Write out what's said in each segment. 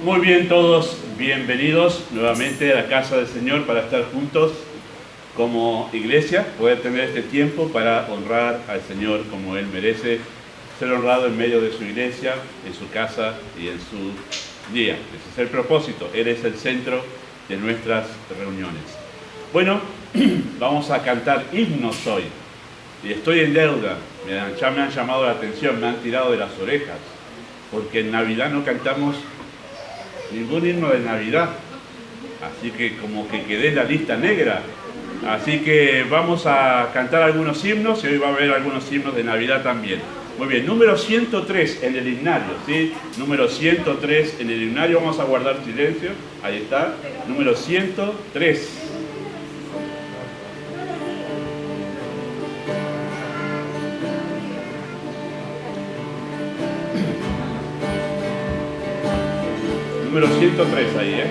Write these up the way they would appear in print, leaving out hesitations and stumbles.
Muy bien, todos bienvenidos nuevamente a la casa del Señor para estar juntos como iglesia, poder tener este tiempo para honrar al Señor como Él merece ser honrado en medio de su iglesia, en su casa y en su día. Ese es el propósito, Él es el centro de nuestras reuniones. Bueno, vamos a cantar himnos hoy y estoy en deuda, ya me han llamado la atención, me han tirado de las orejas, porque en Navidad no cantamos ningún himno de Navidad, así que como que quedé en la lista negra. Así que vamos a cantar algunos himnos y hoy va a haber algunos himnos de Navidad también. Muy bien, número 103 en el himnario, ¿sí? Número 103 en el himnario, vamos a guardar silencio, ahí está, número 103. Número 103 ahí,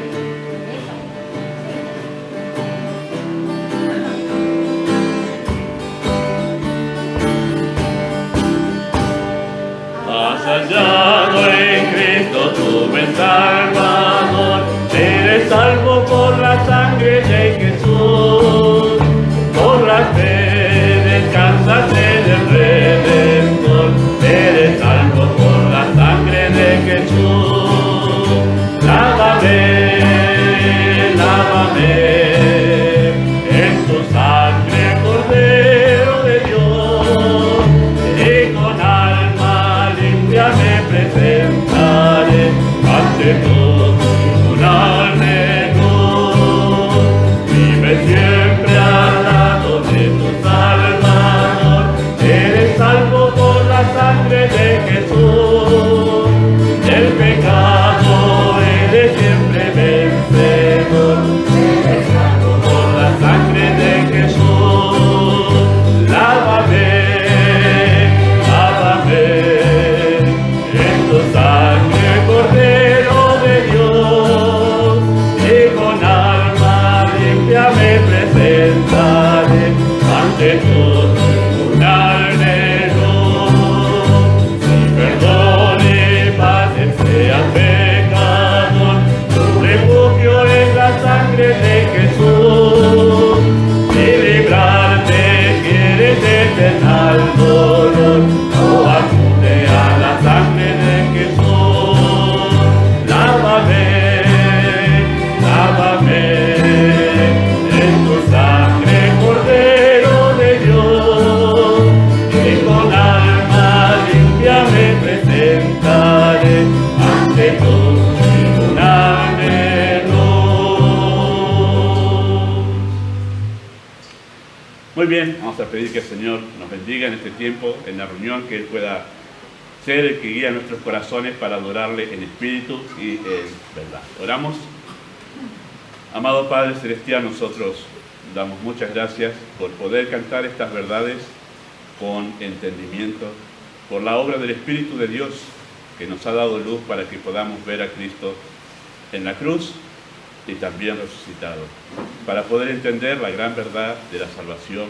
Has hallado en Cristo tu buen Salvador, eres salvo por la sangre de Jesús, por la fe descansas en el Redentor, eres salvo por la sangre de Jesús. Lávame, lávame en tu sangre, Cordero de Dios, y con alma limpia me presentaré ante tu tribunal de luz. Vive siempre al lado de tu Salvador, eres salvo por la sangre de Jesús, del pecado eres siempre vencedor, eres salvo por la sangre de Jesús. Lávame, lávame en tu sangre, Cordero de Dios, y con alma limpia me presentaré ante tu tribunal de luz. Si perdón y paz deseas pecador, tu refugio es la sangre de Jesús, y librarte quieres eternal dolor, no acude a la sangre de Jesús. Lávame, lávame en tu sangre, Cordero de Dios, y con alma limpia me presentaré ante tu tribunal de luz. Muy bien, vamos a pedir que el Señor nos bendiga en este tiempo, en la reunión, que Él pueda ser el que guía nuestros corazones para adorarle en espíritu y en verdad. Oramos. Amado Padre Celestial, nosotros damos muchas gracias por poder cantar estas verdades con entendimiento, por la obra del Espíritu de Dios que nos ha dado luz para que podamos ver a Cristo en la cruz y también resucitado, para poder entender la gran verdad de la salvación,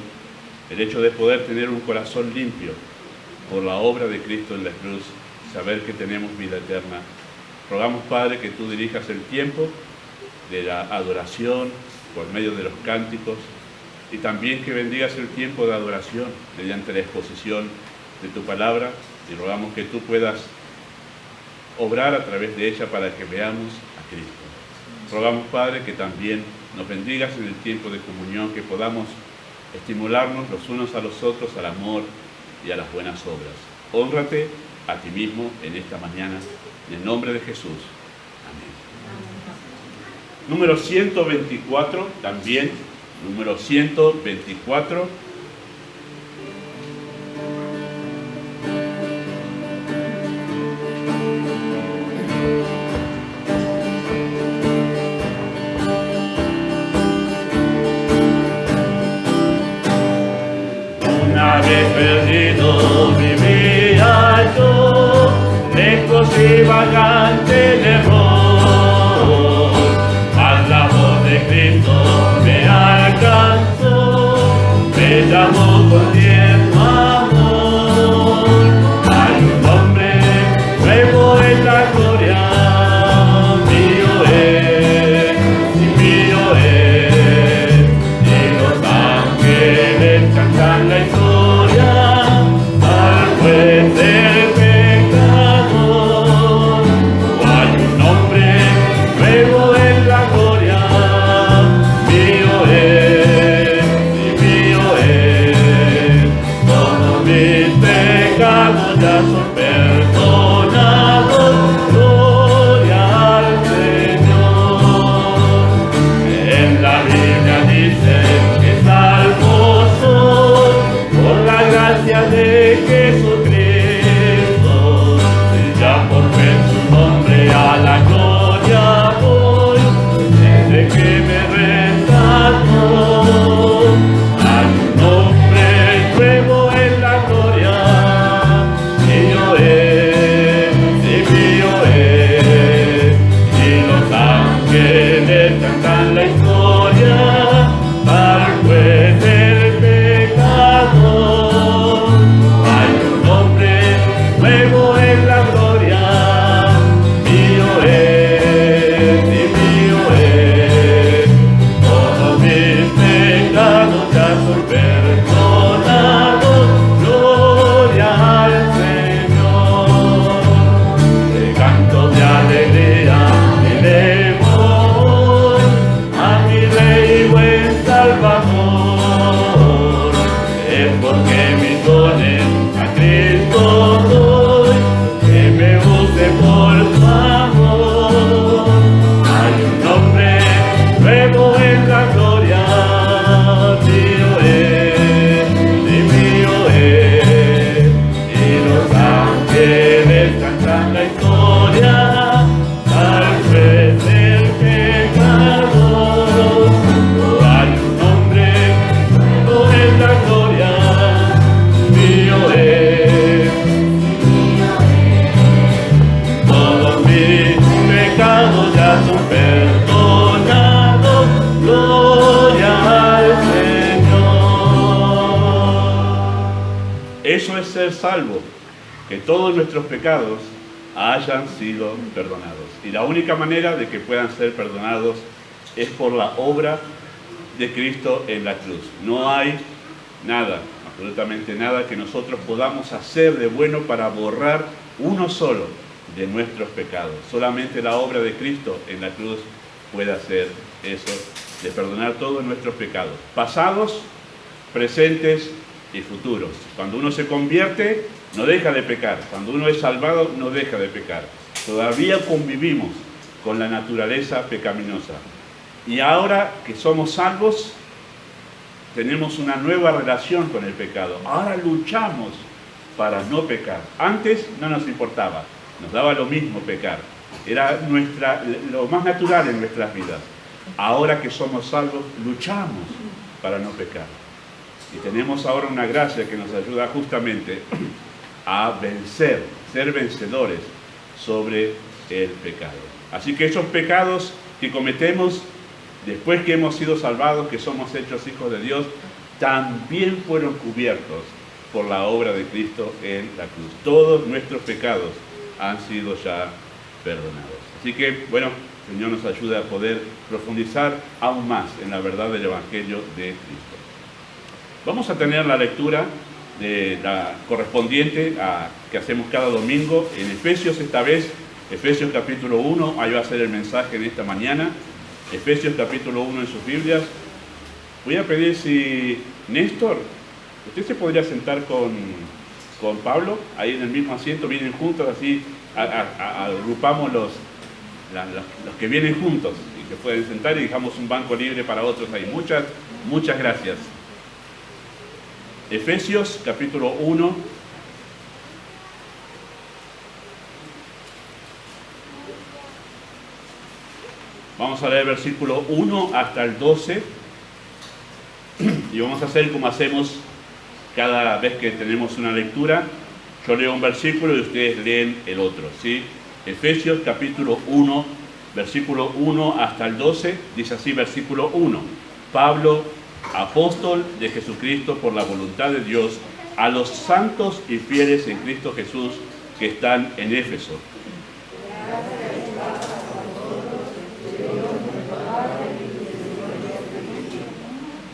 el hecho de poder tener un corazón limpio por la obra de Cristo en la cruz, saber que tenemos vida eterna. Rogamos, Padre, que tú dirijas el tiempo de la adoración por medio de los cánticos y también que bendigas el tiempo de adoración mediante la exposición de tu palabra, y rogamos que tú puedas obrar a través de ella para que veamos a Cristo. Rogamos, Padre, que también nos bendigas en el tiempo de comunión, que podamos estimularnos los unos a los otros al amor y a las buenas obras. Hónrate a ti mismo en esta mañana, en el nombre de Jesús. Amén. Número 124, también, número 124. Una vez perdido vivía yo, lejos y vagante de error, mas la voz de Cristo me alcanzó, me llamó con tierno amor. Hay un hombre nuevo en la gloria, a la gloria voy, desde que me rescató. Al nombre nuevo en la gloria, mío es, y mío es. Y los ángeles cantan la historia al juez del pecado. Hay un nombre nuevo en la gloria, mío es, y mío es. Todos mis pecados ya son perdonados, gloria al Señor. De canto de alegría y de voy a mi Rey y buen Salvador. Es porque mis dones a Cristo doy, que me use por su amor. Hay un nombre nuevo en la gloria, mío es, y mío es. Y los ángeles cantan la historia al juez del pecado. Hay un nombre nuevo en la gloria, mío es. Todos mis pecados ya son perdonados, gloria al Señor. Eso es ser salvo, que todos nuestros pecados hayan sido perdonados. Y la única manera de que puedan ser perdonados es por la obra de Cristo en la cruz. No hay nada, absolutamente nada, que nosotros podamos hacer de bueno para borrar uno solo de nuestros pecados. Solamente la obra de Cristo en la cruz puede hacer eso, de perdonar todos nuestros pecados, pasados, presentes y futuros. Cuando uno se convierte, no deja de pecar. Cuando uno es salvado, no deja de pecar. Todavía convivimos con la naturaleza pecaminosa. Y ahora que somos salvos, tenemos una nueva relación con el pecado. Ahora luchamos para no pecar. Antes no nos importaba, nos daba lo mismo pecar. Era lo más natural en nuestras vidas. Ahora que somos salvos, luchamos para no pecar. Y tenemos ahora una gracia que nos ayuda justamente a vencer, ser vencedores sobre el pecado. Así que esos pecados que cometemos después que hemos sido salvados, que somos hechos hijos de Dios, también fueron cubiertos por la obra de Cristo en la cruz. Todos nuestros pecados han sido ya perdonados. Así que, bueno, el Señor nos ayuda a poder profundizar aún más en la verdad del Evangelio de Cristo. Vamos a tener la lectura de la correspondiente que hacemos cada domingo en Efesios, esta vez, Efesios capítulo 1, ahí va a ser el mensaje en esta mañana. Efesios capítulo 1 en sus Biblias. Voy a pedir si Néstor, usted se podría sentar con Pablo, ahí en el mismo asiento, vienen juntos, así agrupamos los que vienen juntos y que pueden sentar y dejamos un banco libre para otros ahí. Muchas gracias. Efesios capítulo 1. Vamos a leer versículo 1 hasta el 12 y vamos a hacer como hacemos cada vez que tenemos una lectura. Yo leo un versículo y ustedes leen el otro, ¿sí? Efesios capítulo 1, versículo 1 hasta el 12, dice así, versículo 1. Pablo, apóstol de Jesucristo por la voluntad de Dios, a los santos y fieles en Cristo Jesús que están en Éfeso.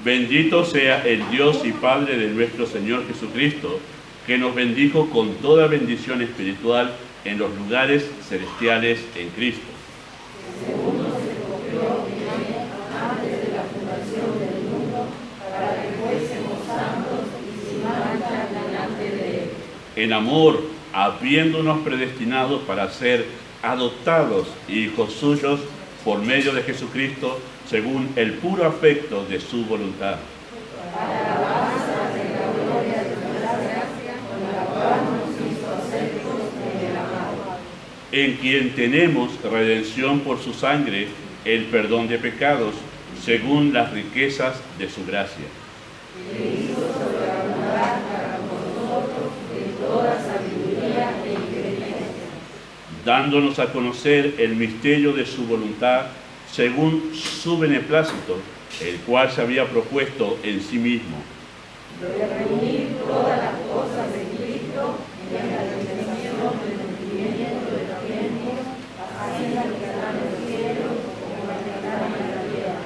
Bendito sea el Dios y Padre de nuestro Señor Jesucristo, que nos bendijo con toda bendición espiritual en los lugares celestiales en Cristo. En amor, habiéndonos predestinados para ser adoptados hijos suyos por medio de Jesucristo, según el puro afecto de su voluntad. en quien tenemos redención por su sangre, el perdón de pecados, según las riquezas de su gracia. Dándonos a conocer el misterio de su voluntad, según su beneplácito, el cual se había propuesto en sí mismo. De reunir todas las cosas de Cristo en la redención del cumplimiento de los tiempos, así las que están en el cielo como las que están en la tierra.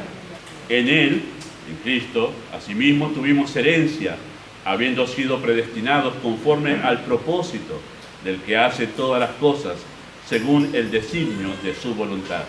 En él, en Cristo, asimismo tuvimos herencia, habiendo sido predestinados conforme al propósito del que hace todas las cosas, según el designio de su voluntad.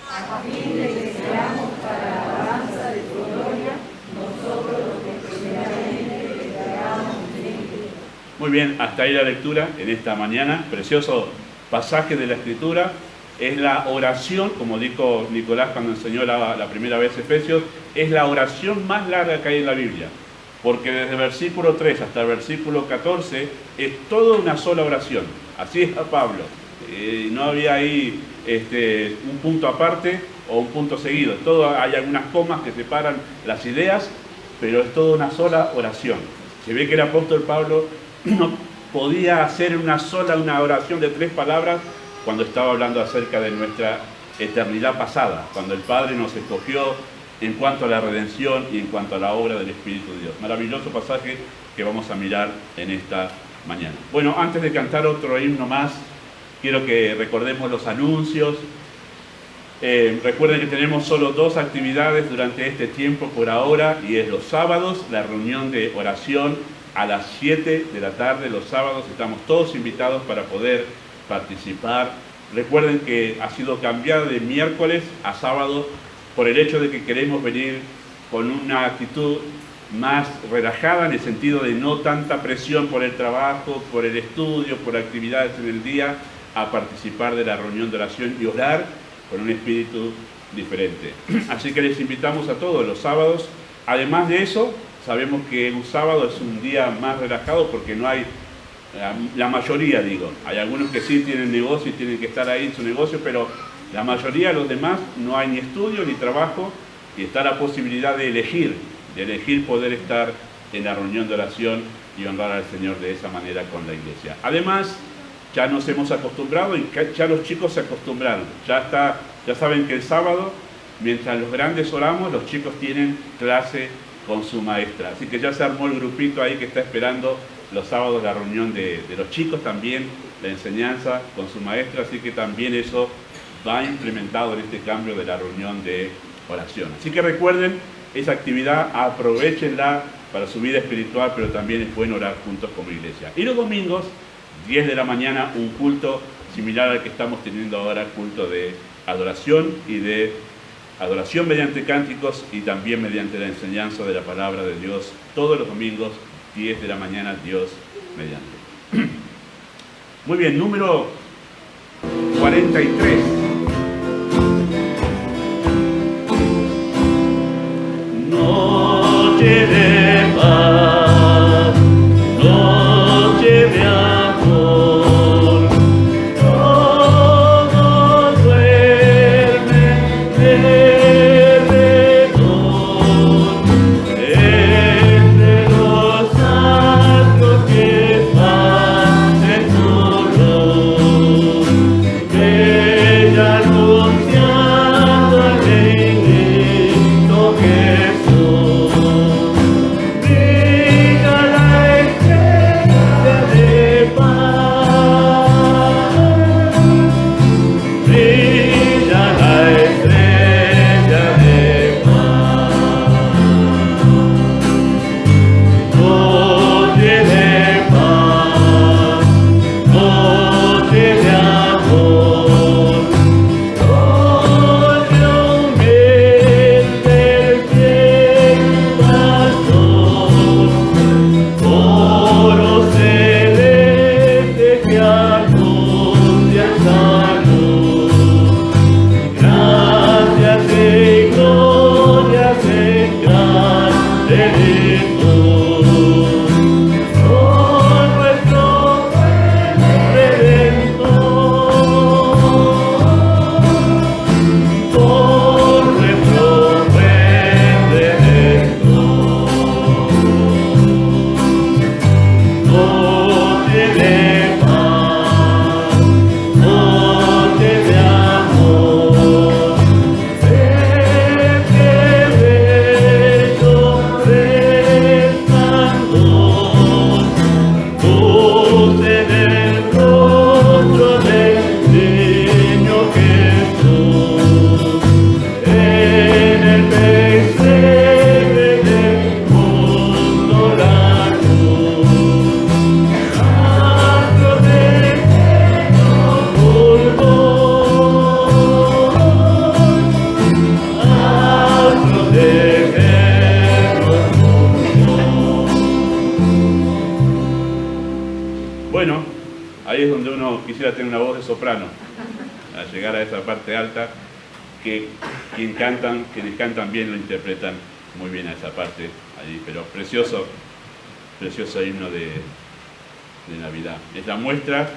A fin de que seamos para la alabanza de su gloria, nosotros los que primeramente declaramos en Cristo. Muy bien, hasta ahí la lectura en esta mañana. Precioso pasaje de la Escritura. Es la oración, como dijo Nicolás cuando enseñó la primera vez Efesios, es la oración más larga que hay en la Biblia. Porque desde el versículo 3 hasta el versículo 14 es toda una sola oración. Así es a Pablo. No había ahí un punto aparte o un punto seguido. Hay algunas comas que separan las ideas, pero es toda una sola oración. Se ve que el apóstol Pablo no podía hacer una oración de 3 palabras cuando estaba hablando acerca de nuestra eternidad pasada, cuando el Padre nos escogió en cuanto a la redención y en cuanto a la obra del Espíritu de Dios. Maravilloso pasaje que vamos a mirar en esta mañana. Bueno, antes de cantar otro himno más, quiero que recordemos los anuncios. Recuerden que tenemos solo 2 actividades durante este tiempo por ahora, y es los sábados, la reunión de oración a las 7 de la tarde. Los sábados estamos todos invitados para poder participar. Recuerden que ha sido cambiado de miércoles a sábado por el hecho de que queremos venir con una actitud más relajada, en el sentido de no tanta presión por el trabajo, por el estudio, por actividades en el día, a participar de la reunión de oración y orar con un espíritu diferente. Así que les invitamos a todos los sábados. Además de eso, sabemos que un sábado es un día más relajado porque no hay, la mayoría digo, hay algunos que sí tienen negocio y tienen que estar ahí en su negocio, pero la mayoría de los demás no hay ni estudio ni trabajo, y está la posibilidad de elegir poder estar en la reunión de oración y honrar al Señor de esa manera con la iglesia. Además, ya nos hemos acostumbrado y ya los chicos se acostumbraron. Ya saben que el sábado, mientras los grandes oramos, los chicos tienen clase con su maestra. Así que ya se armó el grupito ahí que está esperando los sábados la reunión de los chicos, también la enseñanza con su maestra. Así que también eso va implementado en este cambio de la reunión de oración. Así que recuerden esa actividad, aprovechenla para su vida espiritual, pero también es bueno orar juntos como iglesia. Y los domingos, 10 de la mañana, un culto similar al que estamos teniendo ahora, culto de adoración y de adoración mediante cánticos y también mediante la enseñanza de la palabra de Dios, todos los domingos, 10 de la mañana, Dios mediante. Muy bien, número 43. Noche de paz, noche de amor, todos duermen de perdón, entre los santos que van en su luz, bella soprano, a llegar a esa parte alta, que quienes cantan bien lo interpretan muy bien a esa parte allí, pero precioso himno de Navidad. Es la muestra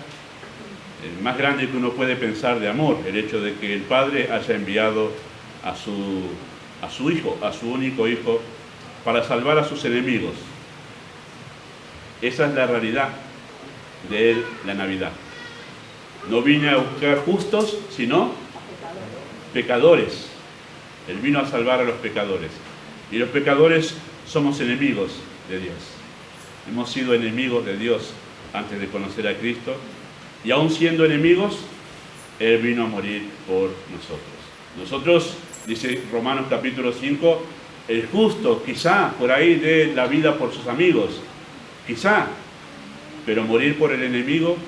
más grande que uno puede pensar de amor, el hecho de que el Padre haya enviado a su Hijo, a su único Hijo, para salvar a sus enemigos. Esa es la realidad de la Navidad. No vine a buscar justos, sino pecadores. Él vino a salvar a los pecadores. Y los pecadores somos enemigos de Dios. Hemos sido enemigos de Dios antes de conocer a Cristo. Y aún siendo enemigos, Él vino a morir por nosotros. Nosotros, dice Romanos capítulo 5, el justo quizá por ahí dé la vida por sus amigos. Quizá. Pero morir por el enemigo,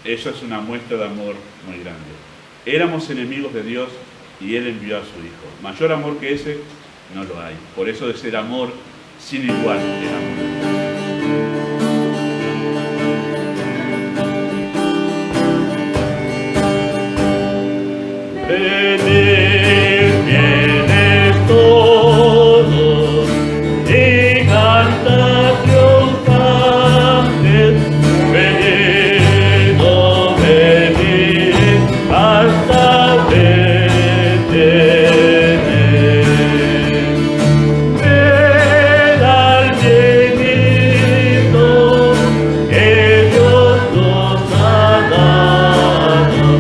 eso es una muestra de amor muy grande. Éramos enemigos de Dios y Él envió a su Hijo. Mayor amor que ese no lo hay. Por eso es el amor sin igual el amor. Venid, vienes todos y cantad triunfantes. Venid, oh venid, hasta Belén. Ven al bienito que Dios nos ha dado.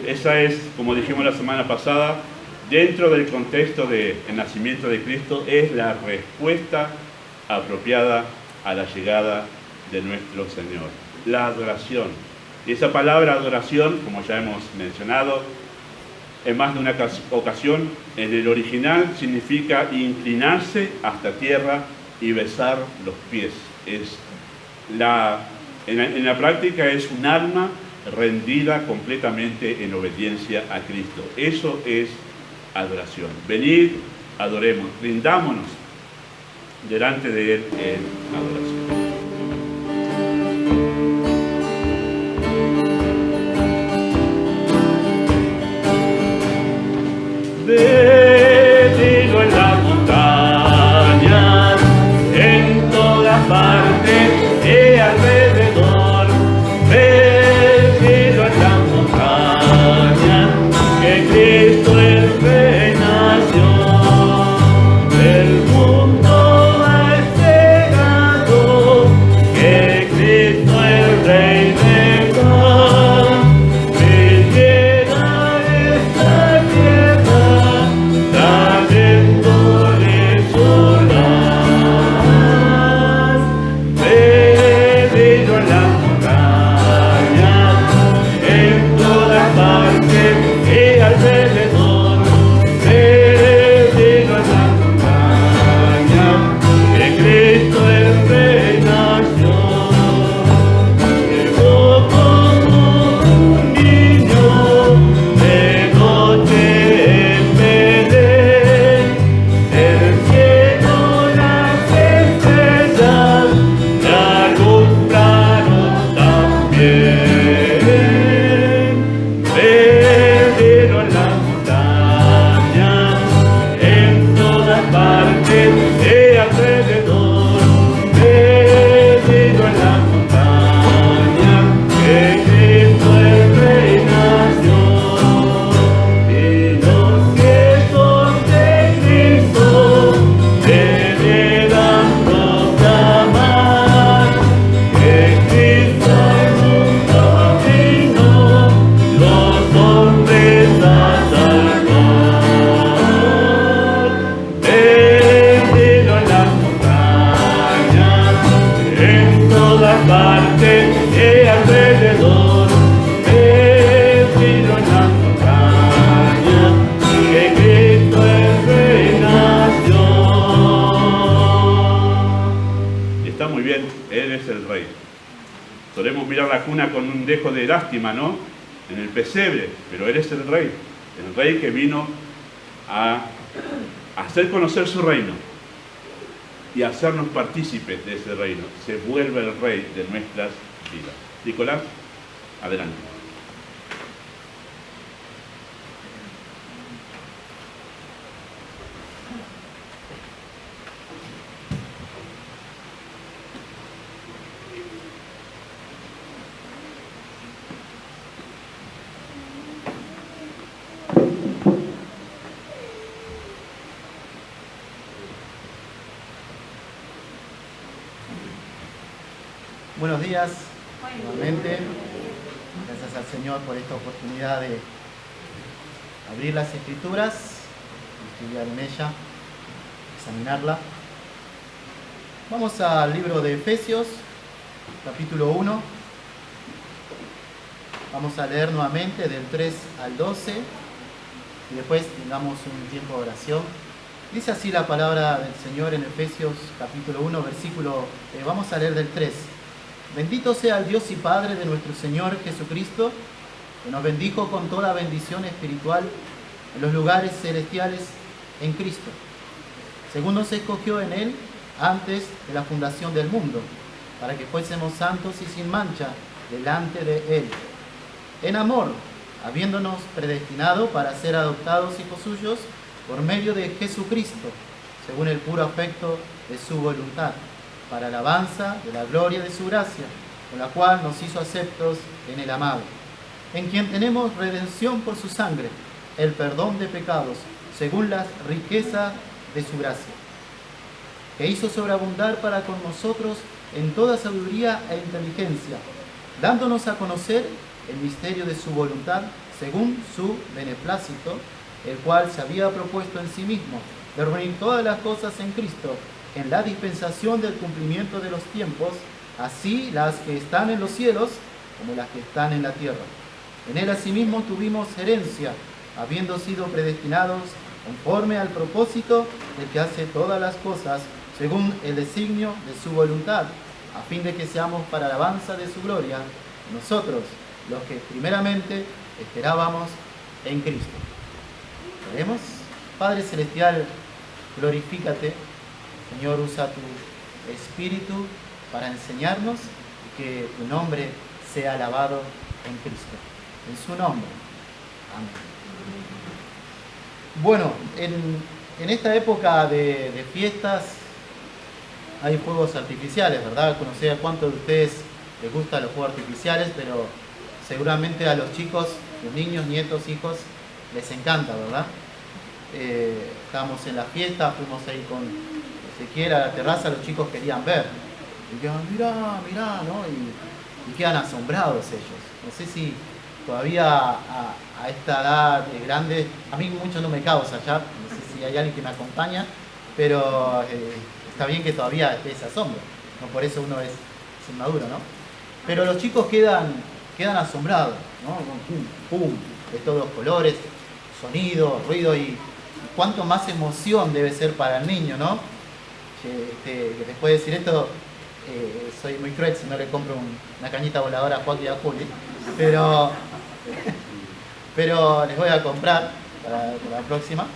Esa es, como dijimos la semana pasada, dentro del contexto del nacimiento de Cristo, es la respuesta apropiada a la llegada de nuestro Señor. La adoración. Y esa palabra adoración, como ya hemos mencionado, en más de una ocasión, en el original significa inclinarse hasta tierra y besar los pies. En la práctica es un alma rendida completamente en obediencia a Cristo. Eso es adoración. Venid, adoremos, rindámonos delante de Él en adoración. Bendigo en las montañas, en todas partes y alrededor. Bendigo en las montañas, que Cristo el Rey nació. El mundo ha esperado que Cristo el Rey venga. Viniera esta tierra, trayéndole su paz. Perdido en las montañas, en todas partes y alrededor. Perdido en las montañas, que Cristo el Rey nació. Llegó como un niño de noche en Belén. Del cielo las estrellas le alumbraron también. Perdido en las montañas, en todas partes y alrededor. Perdido en las montañas, que Cristo el Rey nació. Y los cielos de Cristo deberán proclamar que Cristo al mundo vino, los hombres a salvar. Perdido en las montañas, en todas partes y alrededor. Perdido en las montañas, que Cristo el Rey nació. Y está muy bien, Él es el Rey. Solemos mirar la cuna con un dejo de lástima, ¿no? En el pesebre, pero Él es el Rey que vino a hacer conocer su reino y hacernos partícipes de ese reino. Se vuelve el Rey de nuestras vidas. Nicolás, adelante. Buenos días, nuevamente. Gracias al Señor por esta oportunidad de abrir las Escrituras, estudiar en ella, examinarla. Vamos al libro de Efesios, capítulo 1. Vamos a leer nuevamente del 3 al 12 y después tengamos un tiempo de oración. Dice así la palabra del Señor en Efesios capítulo 1, vamos a leer del 3. Bendito sea el Dios y Padre de nuestro Señor Jesucristo, que nos bendijo con toda bendición espiritual en los lugares celestiales en Cristo, según nos escogió en Él antes de la fundación del mundo, para que fuésemos santos y sin mancha delante de Él, en amor, habiéndonos predestinado para ser adoptados hijos suyos por medio de Jesucristo, según el puro afecto de su voluntad, para alabanza de la gloria de su gracia, con la cual nos hizo aceptos en el amado, en quien tenemos redención por su sangre, el perdón de pecados, según la riqueza de su gracia, que hizo sobreabundar para con nosotros en toda sabiduría e inteligencia, dándonos a conocer el misterio de su voluntad, según su beneplácito, el cual se había propuesto en sí mismo, de reunir todas las cosas en Cristo, en la dispensación del cumplimiento de los tiempos, así las que están en los cielos como las que están en la tierra. En Él asimismo tuvimos herencia, habiendo sido predestinados conforme al propósito del que hace todas las cosas, según el designio de su voluntad, a fin de que seamos para alabanza de su gloria, nosotros, los que primeramente esperábamos en Cristo. ¿Oremos? Padre Celestial, glorifícate. Señor, usa tu Espíritu para enseñarnos y que tu nombre sea alabado en Cristo. En su nombre. Amén. Bueno, en esta época de fiestas hay fuegos artificiales, ¿verdad? No sé a cuántos de ustedes les gustan los fuegos artificiales, pero seguramente a los chicos, los niños, nietos, hijos, les encanta, ¿verdad? Estábamos en la fiesta, fuimos ahí con Ezequiel a la terraza, los chicos querían ver. Y quedan, mirá, ¿no? Y quedan asombrados ellos. No sé si todavía a esta edad grande, a mí mucho no me causa ya, no sé si hay alguien que me acompaña, pero está bien que todavía esté ese asombro, no por eso uno es inmaduro, ¿no? Pero los chicos quedan asombrados, ¿no? Pum, de todos los colores, sonido, ruido, y cuánto más emoción debe ser para el niño, ¿no? Después de decir esto, soy muy cruel si no le compro una cañita voladora a Joaquín y a Juli, pero les voy a comprar para la próxima.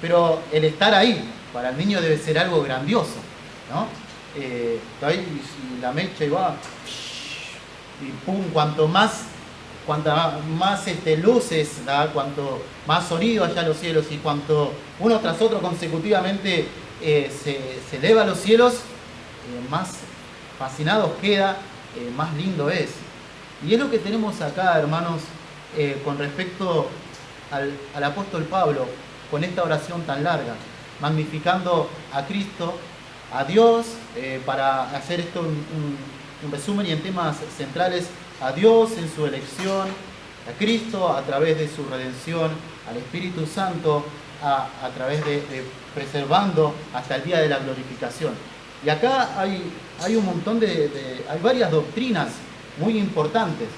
Pero el estar ahí para el niño debe ser algo grandioso, ¿no? Está ahí y la mecha y va, y pum, cuanto más luces, ¿verdad? Cuanto más sonido allá en los cielos y cuanto uno tras otro consecutivamente se eleva a los cielos, más fascinados queda, más lindo es. Y es lo que tenemos acá, hermanos, con respecto al apóstol Pablo, con esta oración tan larga, magnificando a Cristo, a Dios, para hacer esto un resumen y en temas centrales, a Dios en su elección, a Cristo a través de su redención, al Espíritu Santo a través de preservando hasta el día de la glorificación. Y acá hay un montón hay varias doctrinas muy importantes.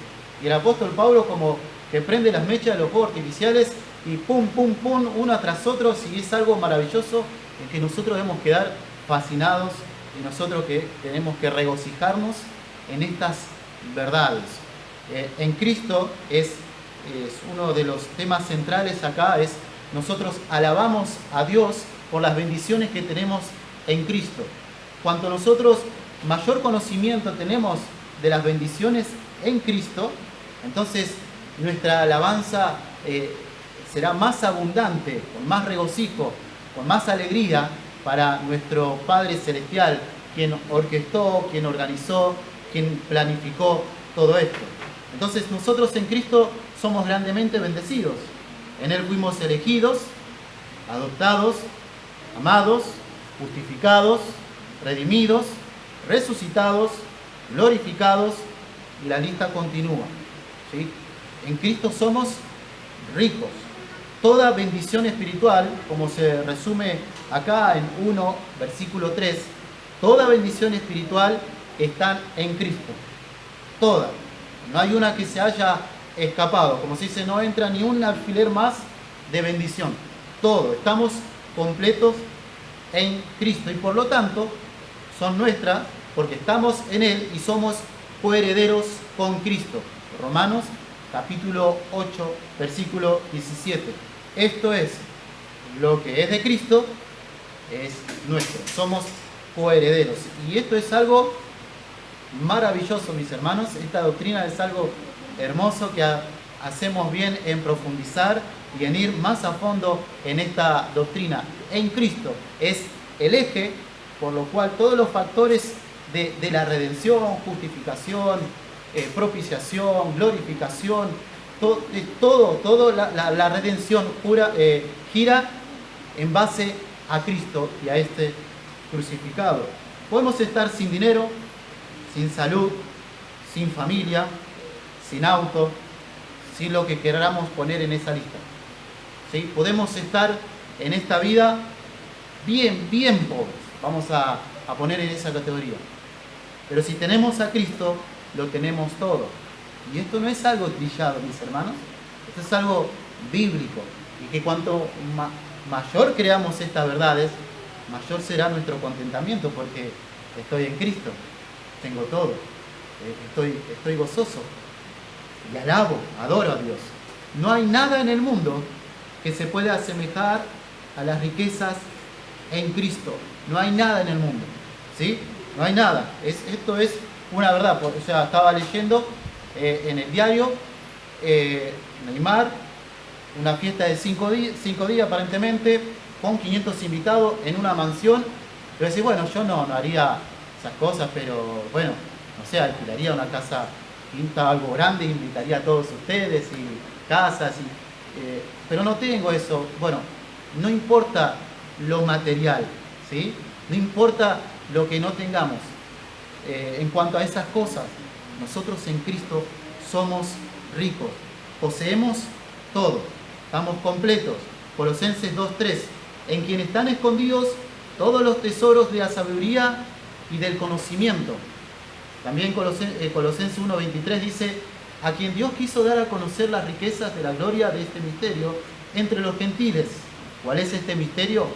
Y el apóstol Pablo como que prende las mechas de los fuegos artificiales y pum, pum, pum, uno tras otro, y es algo maravilloso en que nosotros debemos quedar fascinados y nosotros que tenemos que regocijarnos en estas verdades. En Cristo es uno de los temas centrales acá, es nosotros alabamos a Dios por las bendiciones que tenemos en Cristo. Cuanto nosotros mayor conocimiento tenemos de las bendiciones en Cristo, entonces nuestra alabanza será más abundante, con más regocijo, con más alegría para nuestro Padre Celestial, quien orquestó, quien organizó, quien planificó todo esto. Entonces nosotros en Cristo somos grandemente bendecidos. En Él fuimos elegidos, adoptados, amados, justificados, redimidos, resucitados, glorificados, y la lista continúa, ¿sí? En Cristo somos ricos. Toda bendición espiritual, como se resume acá en 1, versículo 3, toda bendición espiritual está en Cristo. Toda. No hay una que se haya escapado. Como se dice, no entra ni un alfiler más de bendición. Todo. Estamos completos en Cristo. Y por lo tanto, son nuestras porque estamos en Él y somos coherederos con Cristo. Romanos capítulo 8, versículo 17. Esto es, lo que es de Cristo es nuestro. Somos coherederos. Y esto es algo maravilloso, mis hermanos. Esta doctrina es algo hermoso que hacemos bien en profundizar y en ir más a fondo en esta doctrina. En Cristo es el eje por lo cual todos los factores de la redención, justificación, propiciación, glorificación, todo la redención gira en base a Cristo y a este crucificado. Podemos estar sin dinero, sin salud, sin familia, sin auto, sin lo que queramos poner en esa lista. ¿Sí? Podemos estar en esta vida bien pobres, vamos a poner en esa categoría. Pero si tenemos a Cristo, lo tenemos todo. Y esto no es algo trillado, mis hermanos. Esto es algo bíblico. Y que cuanto mayor creamos estas verdades, mayor será nuestro contentamiento, porque estoy en Cristo, tengo todo, estoy gozoso y alabo, adoro a Dios. No hay nada en el mundo que se pueda asemejar a las riquezas en Cristo. No hay nada en el mundo, ¿sí? No hay nada. Esto es una verdad. O sea, estaba leyendo en el diario, Neymar, una fiesta de 5 días aparentemente, con 500 invitados en una mansión. Yo decía, bueno, yo no haría esas cosas, pero bueno, no sé, alquilaría una casa, pinta algo grande, invitaría a todos ustedes y casas, pero no tengo eso. Bueno, no importa lo material, ¿sí? No importa lo que no tengamos. En cuanto a esas cosas, nosotros en Cristo somos ricos, poseemos todo, estamos completos. Colosenses 2:3, en quien están escondidos todos los tesoros de la sabiduría y del conocimiento. También Colosenses 1:23 dice, a quien Dios quiso dar a conocer las riquezas de la gloria de este misterio entre los gentiles. ¿Cuál es este misterio?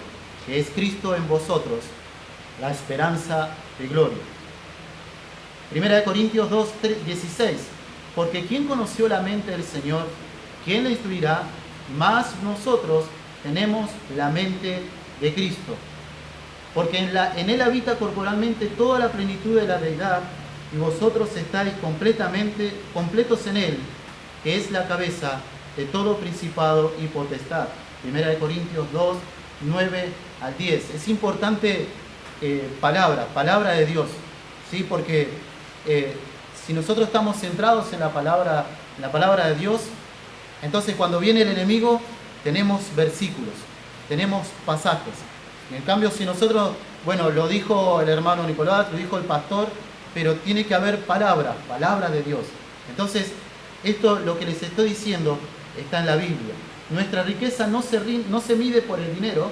Que es Cristo en vosotros, la esperanza de gloria. 1 Corintios 2:16, porque ¿quién conoció la mente del Señor? ¿Quién le instruirá? Mas nosotros tenemos la mente de Cristo. Porque en Él habita corporalmente toda la plenitud de la deidad, y vosotros estáis completos en Él, que es la cabeza de todo principado y potestad. 1 Corintios 2, 9 al 10. Es importante palabra de Dios, ¿sí? Porque si nosotros estamos centrados en la palabra de Dios, entonces cuando viene el enemigo tenemos versículos, tenemos pasajes. En cambio, si nosotros, bueno, lo dijo el hermano Nicolás, lo dijo el pastor, pero tiene que haber palabra de Dios. Entonces, esto, lo que les estoy diciendo, está en la Biblia. Nuestra riqueza no se mide por el dinero,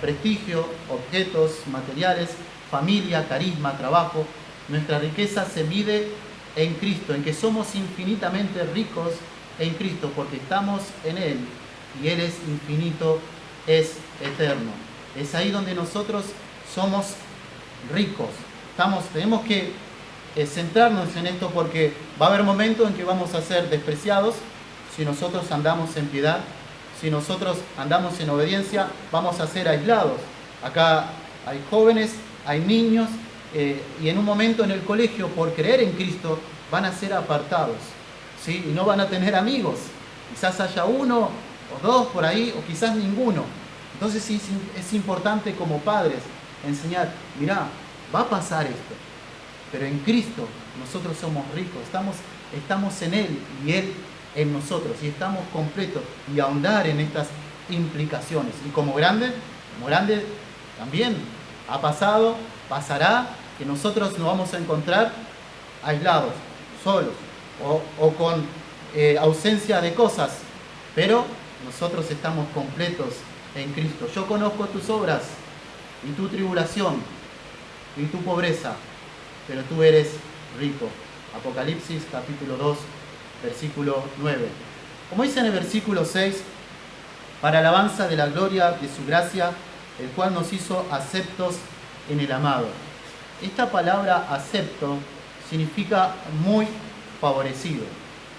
prestigio, objetos, materiales, familia, carisma, trabajo. Nuestra riqueza se mide en Cristo, en que somos infinitamente ricos en Cristo, porque estamos en Él, y Él es infinito, es eterno. Es ahí donde nosotros somos ricos. Tenemos que centrarnos en esto, porque va a haber momentos en que vamos a ser despreciados si nosotros andamos en piedad, si nosotros andamos en obediencia, vamos a ser aislados. Acá hay jóvenes, hay niños, y en un momento en el colegio, por creer en Cristo, van a ser apartados, ¿sí? Y no van a tener amigos. Quizás haya uno o dos por ahí, o quizás ninguno. Entonces sí, es importante como padres enseñar, mirá, va a pasar esto, pero en Cristo nosotros somos ricos, estamos en Él y Él en nosotros, y estamos completos, y ahondar en estas implicaciones. Y como grande también ha pasado, pasará, que nosotros nos vamos a encontrar aislados, solos, o con ausencia de cosas, pero nosotros estamos completos en Cristo. Yo conozco tus obras y tu tribulación y tu pobreza, pero tú eres rico. Apocalipsis capítulo 2, versículo 9. Como dice en el versículo 6, para alabanza de la gloria de su gracia, el cual nos hizo aceptos en el amado. Esta palabra acepto significa muy favorecido.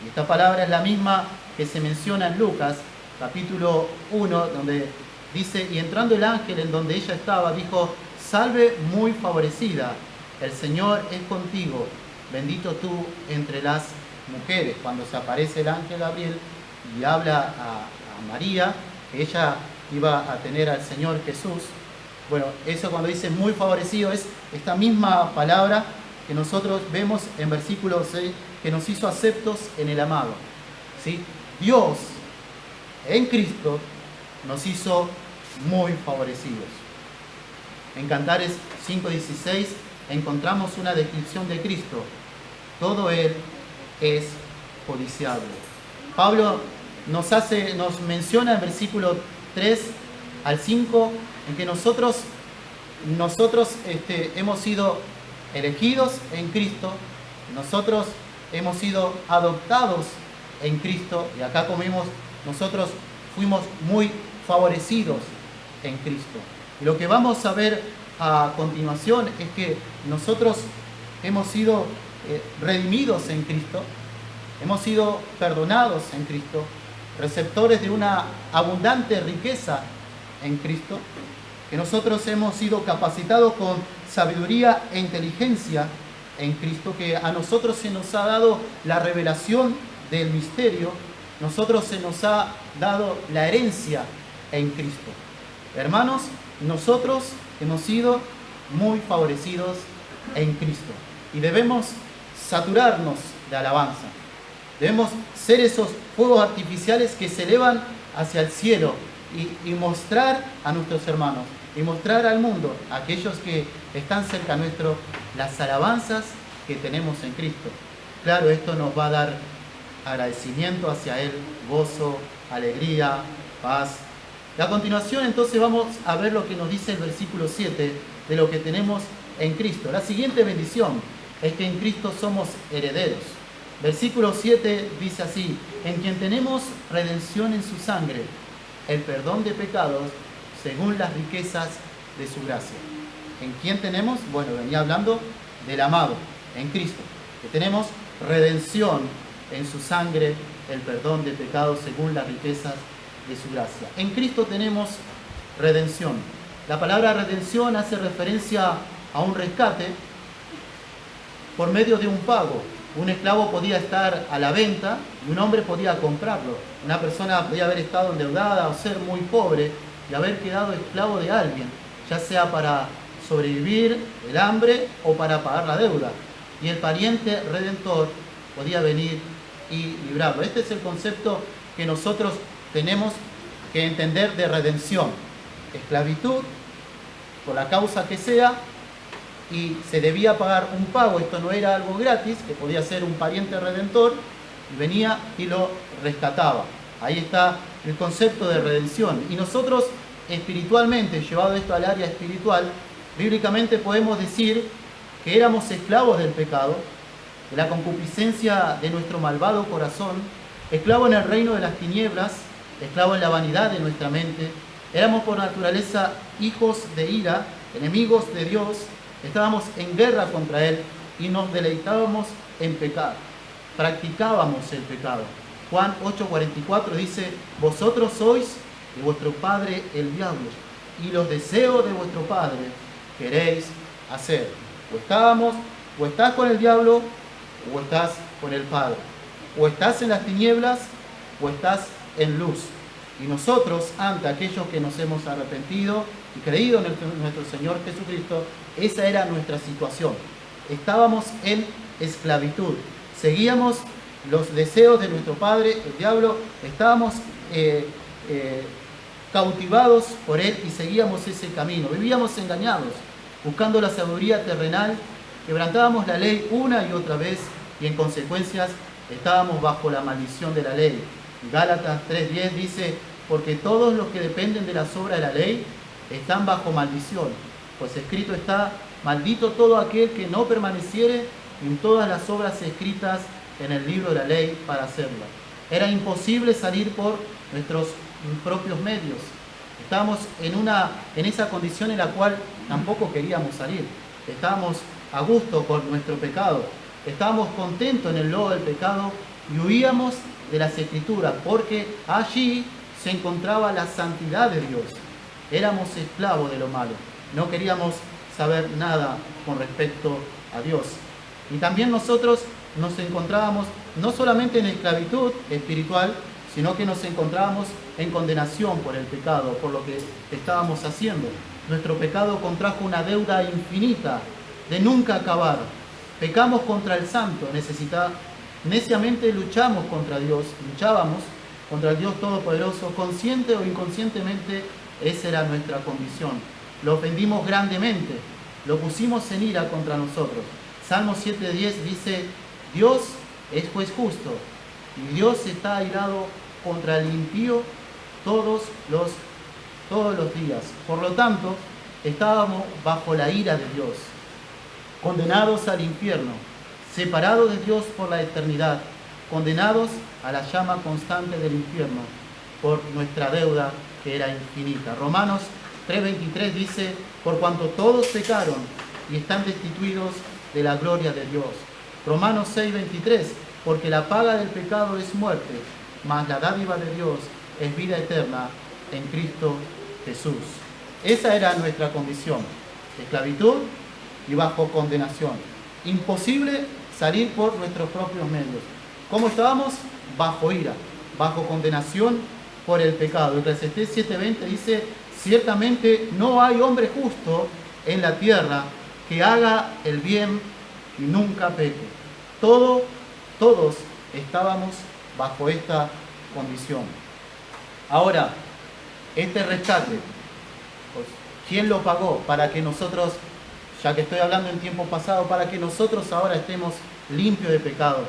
Y esta palabra es la misma que se menciona en Lucas capítulo 1, donde dice, y entrando el ángel en donde ella estaba, dijo, salve muy favorecida, el Señor es contigo, bendito tú entre las mujeres. Cuando se aparece el ángel Gabriel y habla a María, que ella iba a tener al Señor Jesús, bueno, eso cuando dice muy favorecido es esta misma palabra que nosotros vemos en versículo 6, que nos hizo aceptos en el amado, ¿sí? Dios en Cristo nos hizo muy favorecidos. En Cantares 5:16 encontramos una descripción de Cristo. Todo Él es codiciable. Pablo nos menciona en versículo 3 al 5 en que nosotros hemos sido elegidos en Cristo, nosotros hemos sido adoptados en Cristo, y acá como vimos, nosotros fuimos muy favorecidos en Cristo. Y lo que vamos a ver a continuación es que nosotros hemos sido redimidos en Cristo, hemos sido perdonados en Cristo, receptores de una abundante riqueza en Cristo, que nosotros hemos sido capacitados con sabiduría e inteligencia en Cristo, que a nosotros se nos ha dado la revelación del misterio, nosotros se nos ha dado la herencia en Cristo. Hermanos, nosotros hemos sido muy favorecidos en Cristo y debemos saturarnos de alabanza. Debemos ser esos fuegos artificiales que se elevan hacia el cielo y mostrar a nuestros hermanos y mostrar al mundo, a aquellos que están cerca nuestro, las alabanzas que tenemos en Cristo. Claro, esto nos va a dar agradecimiento hacia Él, gozo, alegría, paz. Y a continuación entonces vamos a ver lo que nos dice el versículo 7 de lo que tenemos en Cristo. La siguiente bendición es que en Cristo somos herederos. Versículo 7 dice así: en quien tenemos redención en su sangre, el perdón de pecados según las riquezas de su gracia. ¿En quién tenemos? Bueno, venía hablando del amado, en Cristo, que tenemos redención en su sangre, el perdón de pecados según las riquezas de su gracia. En Cristo tenemos redención. La palabra redención hace referencia a un rescate por medio de un pago. Un esclavo podía estar a la venta y un hombre podía comprarlo. Una persona podía haber estado endeudada o ser muy pobre y haber quedado esclavo de alguien, ya sea para sobrevivir el hambre o para pagar la deuda. Y el pariente redentor podía venir y librarlo. Este es el concepto que nosotros tenemos que entender de redención. Esclavitud, por la causa que sea, y se debía pagar un pago. Esto no era algo gratis, que podía ser un pariente redentor, y venía y lo rescataba. Ahí está el concepto de redención. Y nosotros espiritualmente, llevado esto al área espiritual, bíblicamente podemos decir que éramos esclavos del pecado, de la concupiscencia de nuestro malvado corazón, esclavos en el reino de las tinieblas, esclavos en la vanidad de nuestra mente. Éramos por naturaleza hijos de ira, enemigos de Dios, estábamos en guerra contra Él y nos deleitábamos en pecar, practicábamos el pecado. Juan 8:44 dice: vosotros sois de vuestro padre el diablo, y los deseos de vuestro padre queréis hacer. O estás con el diablo, o estás con el Padre. O estás en las tinieblas, o estás en luz. Y nosotros, ante aquellos que nos hemos arrepentido y creído en nuestro Señor Jesucristo, esa era nuestra situación. Estábamos en esclavitud. Seguíamos los deseos de nuestro padre, el diablo. Estábamos cautivados por él y seguíamos ese camino. Vivíamos engañados, buscando la sabiduría terrenal. Quebrantábamos la ley una y otra vez y en consecuencias estábamos bajo la maldición de la ley. Gálatas 3:10 dice: porque todos los que dependen de las obras de la ley están bajo maldición, pues escrito está: maldito todo aquel que no permaneciere en todas las obras escritas en el libro de la ley para hacerlas. Era imposible salir por nuestros propios medios. Estábamos en esa condición en la cual tampoco queríamos salir. Estábamos a gusto con nuestro pecado. Estábamos contentos en el lodo del pecado y huíamos de las Escrituras, porque allí se encontraba la santidad de Dios. Éramos esclavos de lo malo. No queríamos saber nada con respecto a Dios. Y también nosotros nos encontrábamos no solamente en esclavitud espiritual, sino que nos encontrábamos en condenación por el pecado, por lo que estábamos haciendo. Nuestro pecado contrajo una deuda infinita de nunca acabar. Pecamos contra el santo, neciamente luchábamos contra Dios, luchábamos contra el Dios Todopoderoso, consciente o inconscientemente, esa era nuestra condición. Lo ofendimos grandemente, lo pusimos en ira contra nosotros. Salmo 7:10 dice: Dios es juez justo y Dios está airado contra el impío todos los días. Por lo tanto, estábamos bajo la ira de Dios, condenados al infierno, separados de Dios por la eternidad, condenados a la llama constante del infierno por nuestra deuda que era infinita. Romanos 3:23 dice: por cuanto todos pecaron y están destituidos de la gloria de Dios. Romanos 6:23: porque la paga del pecado es muerte, mas la dádiva de Dios es vida eterna en Cristo Jesús. Esa era nuestra condición, esclavitud y bajo condenación. Imposible salir por nuestros propios medios. ¿Cómo estábamos? Bajo ira, bajo condenación por el pecado. Eclesiastés 7:20 dice: ciertamente no hay hombre justo en la tierra que haga el bien y nunca peque. Todos estábamos bajo esta condición. Ahora, este rescate, pues, ¿quién lo pagó? Para que nosotros, ya que estoy hablando en tiempo pasado, para que nosotros ahora estemos limpios de pecado,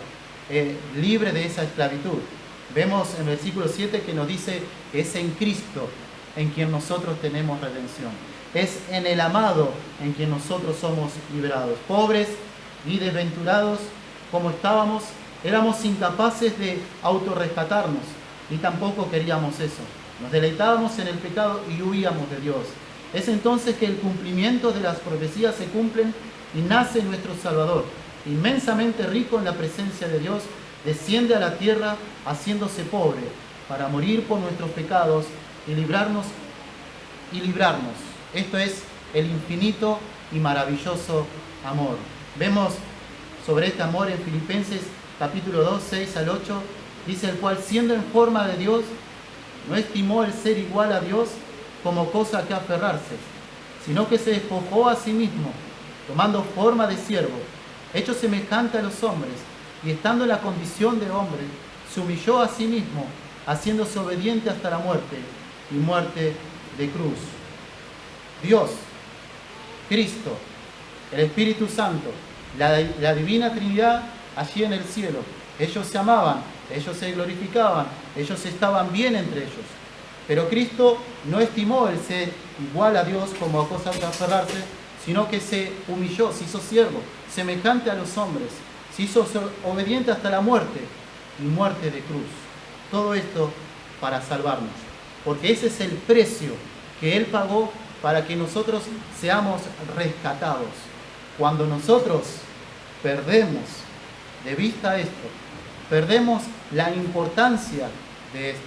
libres de esa esclavitud. Vemos en el versículo 7 que nos dice que es en Cristo en quien nosotros tenemos redención. Es en el amado en quien nosotros somos liberados. Pobres y desventurados como estábamos, éramos incapaces de autorrescatarnos y tampoco queríamos eso. Nos deleitábamos en el pecado y huíamos de Dios. Es entonces que el cumplimiento de las profecías se cumplen y nace nuestro Salvador, inmensamente rico en la presencia de Dios, desciende a la tierra haciéndose pobre para morir por nuestros pecados y librarnos. Esto es el infinito y maravilloso amor. Vemos sobre este amor en Filipenses capítulo 2, 6 al 8, dice: el cual siendo en forma de Dios, no estimó el ser igual a Dios como cosa que aferrarse, sino que se despojó a sí mismo, tomando forma de siervo, hecho semejante a los hombres, y estando en la condición de hombre, se humilló a sí mismo, haciéndose obediente hasta la muerte, y muerte de cruz. Dios, Cristo, el Espíritu Santo, la Divina Trinidad allí en el cielo, ellos se amaban, ellos se glorificaban, ellos estaban bien entre ellos. Pero Cristo no estimó el ser igual a Dios como a cosa que aferrarse, sino que se humilló, se hizo siervo, semejante a los hombres, se hizo obediente hasta la muerte y muerte de cruz. Todo esto para salvarnos, porque ese es el precio que Él pagó para que nosotros seamos rescatados. Cuando nosotros perdemos de vista esto, perdemos la importancia de esto,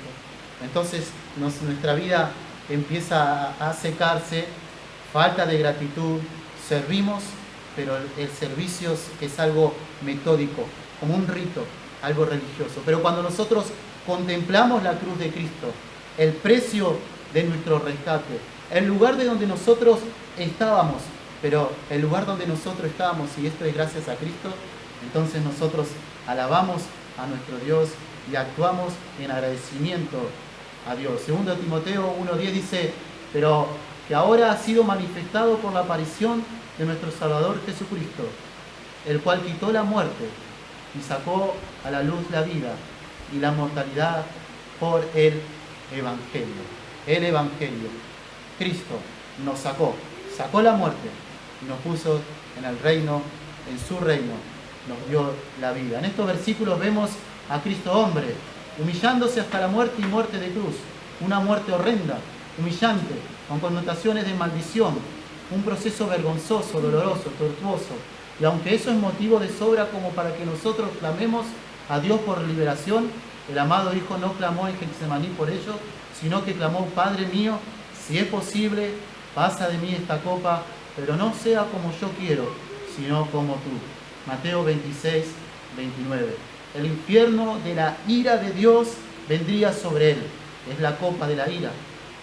entonces nuestra vida empieza a secarse, falta de gratitud, servimos, pero el servicio es algo metódico, como un rito, algo religioso. Pero cuando nosotros contemplamos la cruz de Cristo, el precio de nuestro rescate, el lugar de donde nosotros estábamos, pero el lugar donde nosotros estábamos, y esto es gracias a Cristo, entonces nosotros alabamos a nuestro Dios y actuamos en agradecimiento a Dios. 2 Timoteo 1:10 dice: pero que ahora ha sido manifestado por la aparición de nuestro Salvador Jesucristo, el cual quitó la muerte y sacó a la luz la vida y la mortalidad por el Evangelio. El Evangelio. Cristo nos sacó la muerte y nos puso en el reino, en su reino, nos dio la vida. En estos versículos vemos a Cristo hombre, humillándose hasta la muerte y muerte de cruz. Una muerte horrenda, humillante, con connotaciones de maldición, un proceso vergonzoso, doloroso, tortuoso. Y aunque eso es motivo de sobra como para que nosotros clamemos a Dios por liberación, el amado Hijo no clamó en Getsemaní por ello, sino que clamó: Padre mío, si es posible, pasa de mí esta copa, pero no sea como yo quiero, sino como tú. Mateo 26, 29. El infierno de la ira de Dios vendría sobre él. Es la copa de la ira.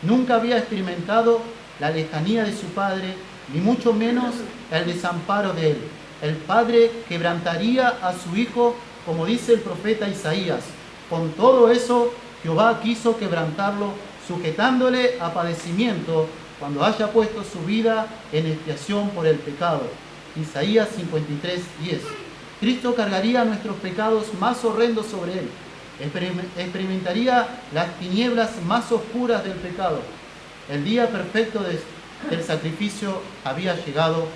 Nunca había experimentado la lejanía de su Padre, ni mucho menos el desamparo de él. El Padre quebrantaría a su Hijo, como dice el profeta Isaías. Con todo eso, Jehová quiso quebrantarlo, sujetándole a padecimiento cuando haya puesto su vida en expiación por el pecado. Isaías 53:10. Cristo cargaría nuestros pecados más horrendos sobre él. Experimentaría las tinieblas más oscuras del pecado. El día perfecto del sacrificio había llegado.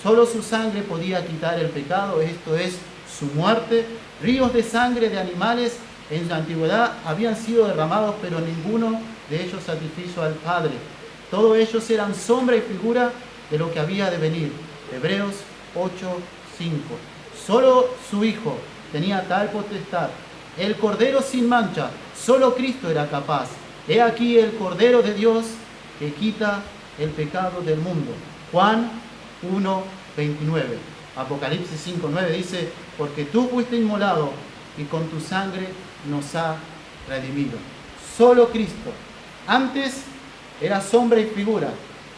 Solo su sangre podía quitar el pecado, esto es, su muerte. Ríos de sangre de animales en la antigüedad habían sido derramados, pero ninguno de ellos sacrificio al Padre. Todos ellos eran sombra y figura de lo que había de venir. Hebreos 8:5. Solo su Hijo tenía tal potestad. El Cordero sin mancha, solo Cristo era capaz. He aquí el Cordero de Dios que quita el pecado del mundo. Juan 1:29. Apocalipsis 5:9 dice, porque tú fuiste inmolado y con tu sangre nos ha redimido. Solo Cristo. Antes era sombra y figura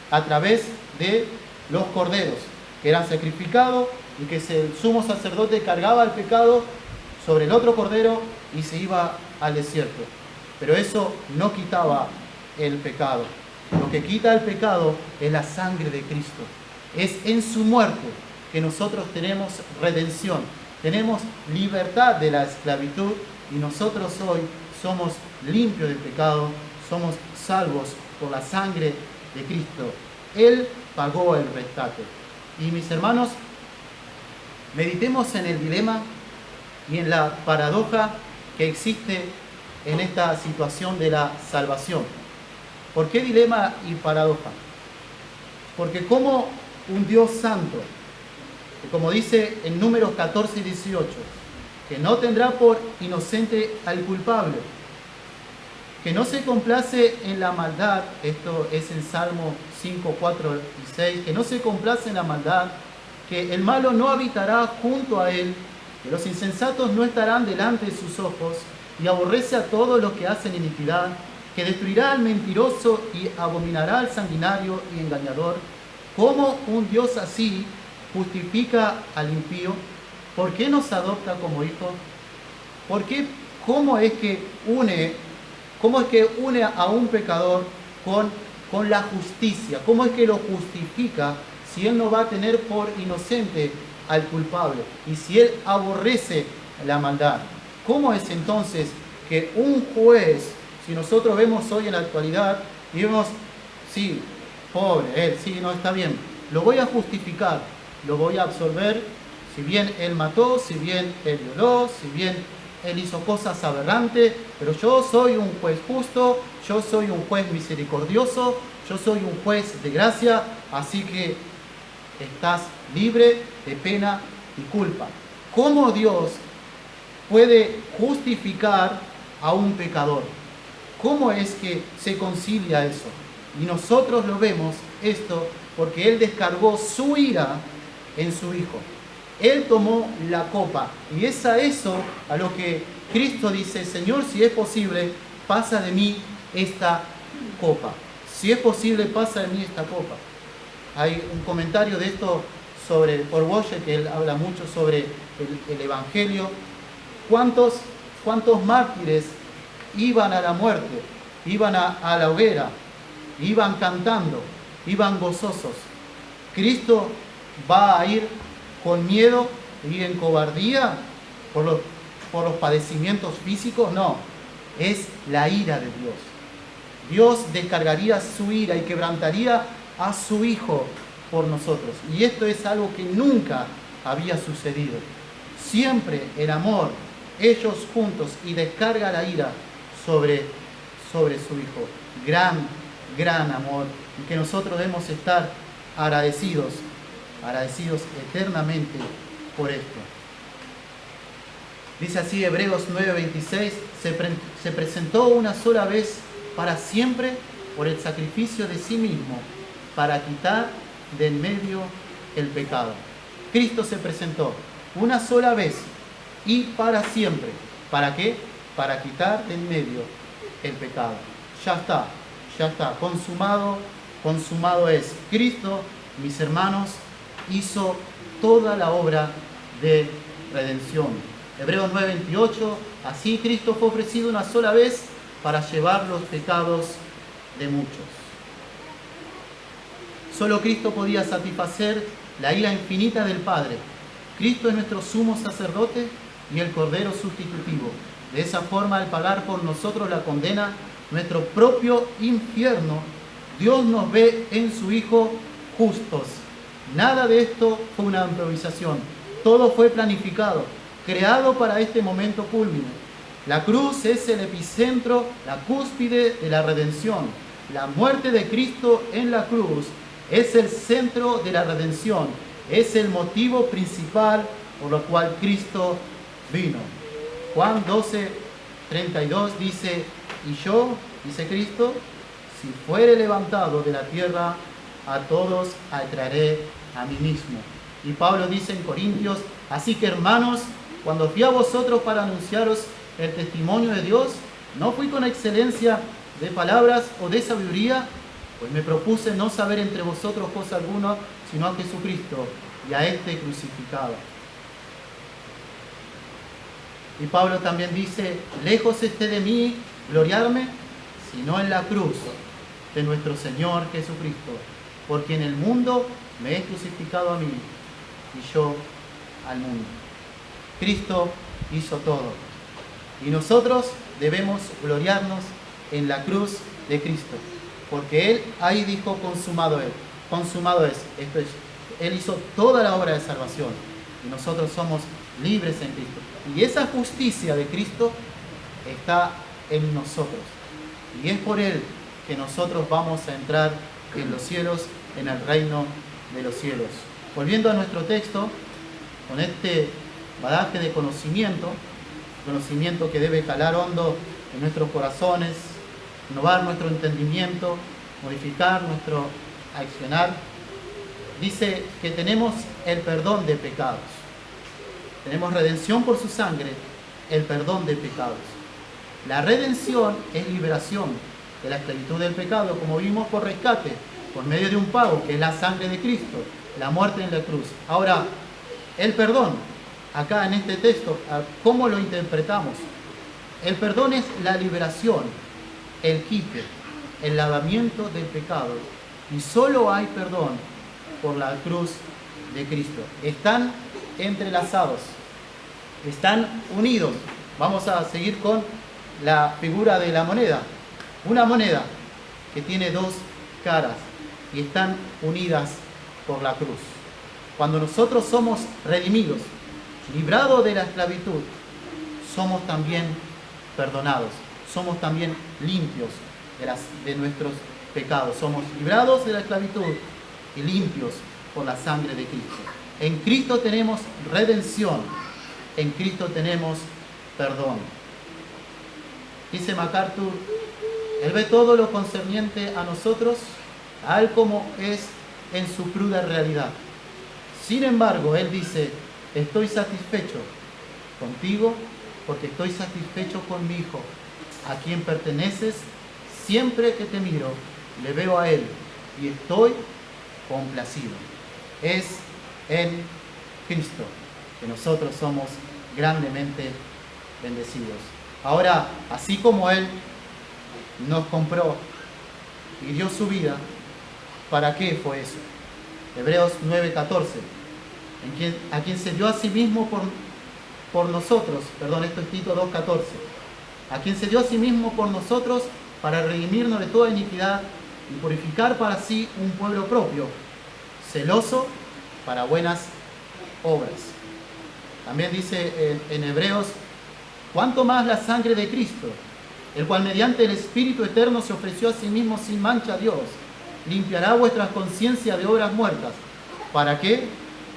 a través de los corderos que eran sacrificados y que el sumo sacerdote cargaba el pecado sobre el otro cordero y se iba al desierto. Pero eso no quitaba el pecado. Lo que quita el pecado es la sangre de Cristo. Es en su muerte que nosotros tenemos redención, tenemos libertad de la esclavitud y nosotros hoy somos limpios del pecado, somos salvos por la sangre de Cristo. Él pagó el rescate. Y mis hermanos, meditemos en el dilema y en la paradoja que existe en esta situación de la salvación. ¿Por qué dilema y paradoja? Porque como un Dios santo, que como dice en Números 14 y 18, que no tendrá por inocente al culpable, que no se complace en la maldad, esto es en Salmo 5, 4 y 6, que no se complace en la maldad, que el malo no habitará junto a él, que los insensatos no estarán delante de sus ojos, y aborrece a todos los que hacen iniquidad, que destruirá al mentiroso y abominará al sanguinario y engañador. ¿Cómo un Dios así justifica al impío? ¿Por qué nos adopta como hijos? ¿Por qué? ¿Cómo es que une a un pecador con la justicia? ¿Cómo es que lo justifica si él no va a tener por inocente al culpable y si él aborrece la maldad? ¿Cómo es entonces que un juez, si nosotros vemos hoy en la actualidad y vemos, sí, pobre, él, sí, no está bien, lo voy a justificar, lo voy a absolver, si bien él mató, si bien él violó, si bien él hizo cosas aberrantes, pero yo soy un juez justo, yo soy un juez misericordioso, yo soy un juez de gracia, así que estás libre de pena y culpa? ¿Cómo Dios puede justificar a un pecador? ¿Cómo es que se concilia eso? Y nosotros lo vemos esto porque Él descargó su ira en su Hijo. Él tomó la copa y es a eso a lo que Cristo dice, Señor, si es posible, pasa de mí esta copa. Si es posible, pasa de mí esta copa. Hay un comentario de esto por Washer, que él habla mucho sobre el Evangelio. ¿Cuántos mártires iban a la muerte? Iban a la hoguera, iban cantando, iban gozosos. ¿Cristo va a ir con miedo y en cobardía por los padecimientos físicos? No, es la ira de Dios. Dios descargaría su ira y quebrantaría a su Hijo por nosotros. Y esto es algo que nunca había sucedido. Siempre el amor, ellos juntos, y descarga la ira sobre su Hijo. Gran amor, y que nosotros debemos estar agradecidos eternamente por esto. Dice así Hebreos 9:26, se presentó una sola vez para siempre por el sacrificio de sí mismo, para quitar de en medio el pecado. Cristo se presentó una sola vez y para siempre. ¿Para qué? Para quitar de en medio el pecado. Ya está, consumado es. Cristo, mis hermanos, hizo toda la obra de redención. Hebreos 9:28, así Cristo fue ofrecido una sola vez para llevar los pecados de muchos. Solo Cristo podía satisfacer la ira infinita del Padre. Cristo es nuestro sumo sacerdote y el Cordero sustitutivo. De esa forma, al pagar por nosotros la condena, nuestro propio infierno, Dios nos ve en su Hijo justos. Nada de esto fue una improvisación. Todo fue planificado, creado para este momento cúlmine. La cruz es el epicentro, la cúspide de la redención. La muerte de Cristo en la cruz es el centro de la redención. Es el motivo principal por lo cual Cristo vino. Juan 12:32 dice, y yo, dice Cristo, si fuere levantado de la tierra, a todos atraeré a mí mismo. Y Pablo dice en Corintios, así que hermanos, cuando fui a vosotros para anunciaros el testimonio de Dios, no fui con excelencia de palabras o de sabiduría, pues me propuse no saber entre vosotros cosa alguna, sino a Jesucristo y a este crucificado. Y Pablo también dice, lejos esté de mí gloriarme, sino en la cruz de nuestro Señor Jesucristo, porque en el mundo me he crucificado a mí y yo al mundo. Cristo hizo todo y nosotros debemos gloriarnos en la cruz de Cristo, porque Él ahí dijo consumado es, consumado es. Esto es, Él hizo toda la obra de salvación y nosotros somos libres en Cristo. Y esa justicia de Cristo está en nosotros. Y es por Él que nosotros vamos a entrar en los cielos, en el reino de los cielos. Volviendo a nuestro texto, con este bagaje de conocimiento que debe calar hondo en nuestros corazones, renovar nuestro entendimiento, modificar nuestro accionar, dice que tenemos el perdón de pecados. Tenemos redención por su sangre, el perdón de pecados. La redención es liberación de la esclavitud del pecado, como vimos, por rescate, por medio de un pago, que es la sangre de Cristo, la muerte en la cruz. Ahora, el perdón, acá en este texto, ¿cómo lo interpretamos? El perdón es la liberación, el quite, el lavamiento del pecado. Y solo hay perdón por la cruz de Cristo. Están entrelazados, están unidos. Vamos a seguir con la figura de la moneda. Una moneda que tiene dos caras y están unidas por la cruz. Cuando nosotros somos redimidos, librados de la esclavitud, somos también perdonados, somos también limpios de nuestros pecados, somos librados de la esclavitud y limpios por la sangre de Cristo. En Cristo tenemos redención, en Cristo tenemos perdón. Dice MacArthur, Él ve todo lo concerniente a nosotros, tal como es en su cruda realidad. Sin embargo, Él dice, estoy satisfecho contigo porque estoy satisfecho con mi Hijo, a quien perteneces. Siempre que te miro, le veo a Él y estoy complacido. Es en Cristo que nosotros somos grandemente bendecidos. Ahora, así como Él nos compró y dio su vida, ¿para qué fue eso? Hebreos 9:14, a quien se dio a sí mismo por nosotros, perdón, esto es Tito 2:14, a quien se dio a sí mismo por nosotros para redimirnos de toda iniquidad y purificar para sí un pueblo propio, celoso para buenas obras. También dice en Hebreos, cuánto más la sangre de Cristo, el cual mediante el Espíritu Eterno se ofreció a sí mismo sin mancha a Dios, limpiará vuestra conciencia de obras muertas. ¿Para qué?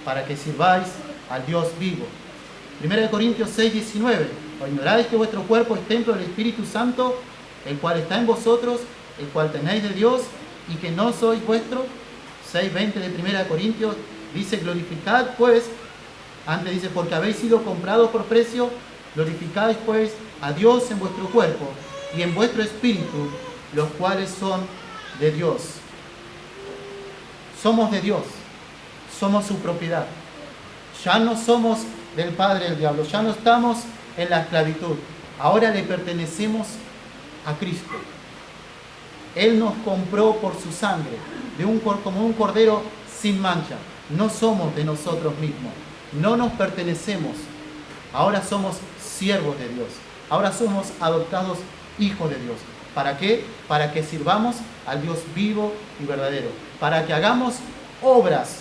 Para que sirváis al Dios vivo. 1 Corintios 6:19, ¿o ignoráis que vuestro cuerpo es templo del Espíritu Santo, el cual está en vosotros, el cual tenéis de Dios, y que no sois vuestro? 6:20 de 1 Corintios dice, glorificad pues, antes dice, porque habéis sido comprados por precio, glorificáis pues a Dios en vuestro cuerpo y en vuestro espíritu, los cuales son de Dios. Somos de Dios, somos su propiedad. Ya no somos del padre del diablo, ya no estamos en la esclavitud. Ahora le pertenecemos a Cristo. Él nos compró por su sangre, como un cordero sin mancha. No somos de nosotros mismos, no nos pertenecemos. Ahora somos siervos de Dios. Ahora somos adoptados hijos de Dios. ¿Para qué? Para que sirvamos al Dios vivo y verdadero. Para que hagamos obras.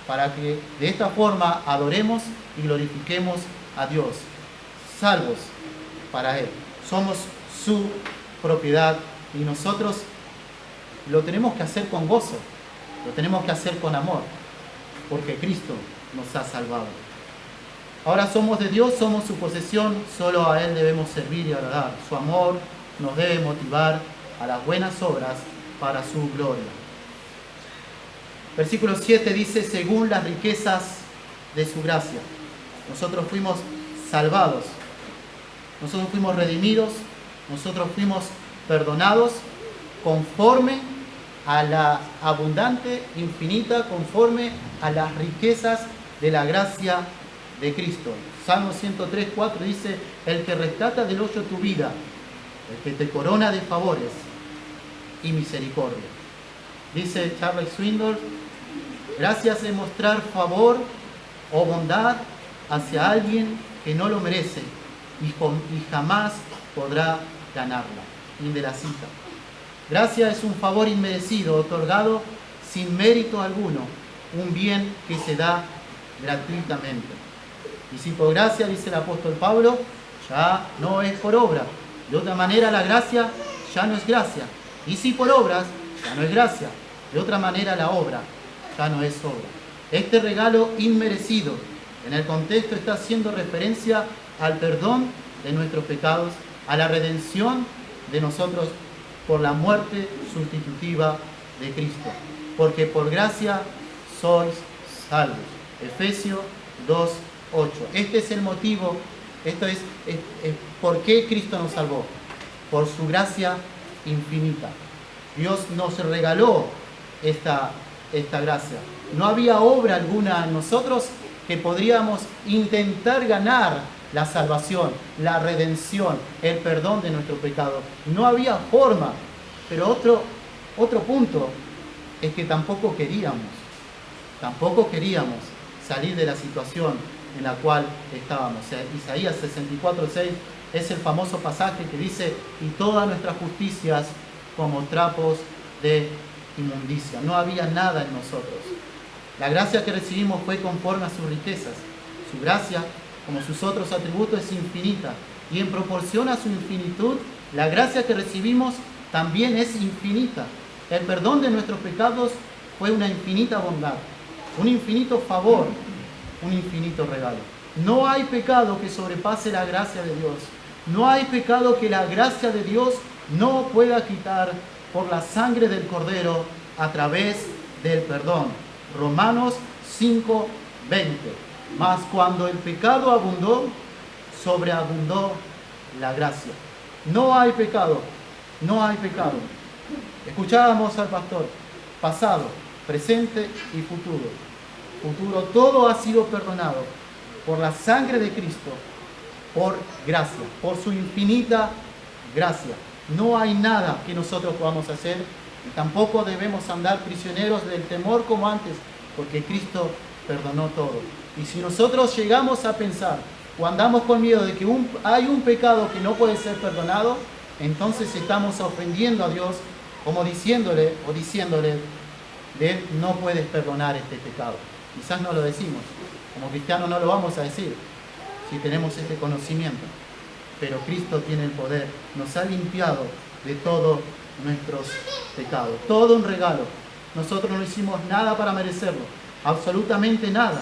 Para que de esta forma adoremos y glorifiquemos a Dios. Salvos para Él. Somos su propiedad y nosotros lo tenemos que hacer con gozo. Lo tenemos que hacer con amor. Porque Cristo nos ha salvado. Ahora somos de Dios, somos su posesión, solo a Él debemos servir y agradar. Su amor nos debe motivar a las buenas obras para su gloria. Versículo 7 dice, según las riquezas de su gracia. Nosotros fuimos salvados, nosotros fuimos redimidos, nosotros fuimos perdonados conforme a la abundante, infinita, conforme a las riquezas de la gracia de Cristo. Salmo 103:4 dice, el que rescata del hoyo tu vida, el que te corona de favores y misericordia. Dice Charles Swindoll, gracias es mostrar favor o bondad hacia alguien que no lo merece y jamás podrá ganarla. Fin de la cita. Gracia es un favor inmerecido, otorgado sin mérito alguno, un bien que se da gratuitamente. Y si por gracia, dice el apóstol Pablo, ya no es por obra. De otra manera la gracia ya no es gracia. Y si por obras, ya no es gracia. De otra manera la obra ya no es obra. Este regalo inmerecido, en el contexto está haciendo referencia al perdón de nuestros pecados, a la redención de nosotros por la muerte sustitutiva de Cristo. Porque por gracia sois salvos. Efesios 2:8. Este es el motivo, esto es por qué Cristo nos salvó. Por su gracia infinita. Dios nos regaló esta gracia. No había obra alguna en nosotros que podríamos intentar ganar la salvación, la redención, el perdón de nuestro pecado. No había forma. Pero otro punto es que tampoco queríamos salir de la situación en la cual estábamos. Isaías 64:6 es el famoso pasaje que dice, y todas nuestras justicias como trapos de inmundicia. No había nada en nosotros. La gracia que recibimos fue conforme a sus riquezas. Su gracia, como sus otros atributos, es infinita. Y en proporción a su infinitud, la gracia que recibimos también es infinita. El perdón de nuestros pecados fue una infinita bondad, un infinito favor, un infinito regalo. No hay pecado que sobrepase la gracia de Dios. No hay pecado que la gracia de Dios no pueda quitar por la sangre del Cordero a través del perdón. Romanos 5:20. Mas cuando el pecado abundó, sobreabundó la gracia. No hay pecado. Escuchábamos al pastor, pasado, presente y futuro. Todo ha sido perdonado por la sangre de Cristo, por gracia, por su infinita gracia. No hay nada que nosotros podamos hacer y tampoco debemos andar prisioneros del temor como antes, porque Cristo perdonó todo. Y si nosotros llegamos a pensar o andamos con miedo de que hay un pecado que no puede ser perdonado, entonces estamos ofendiendo a Dios como diciéndole, de Él no puedes perdonar este pecado. Quizás no lo decimos, como cristianos no lo vamos a decir si tenemos este conocimiento, pero Cristo tiene el poder, nos ha limpiado de todos nuestros pecados, todo un regalo. Nosotros no hicimos nada para merecerlo, absolutamente nada.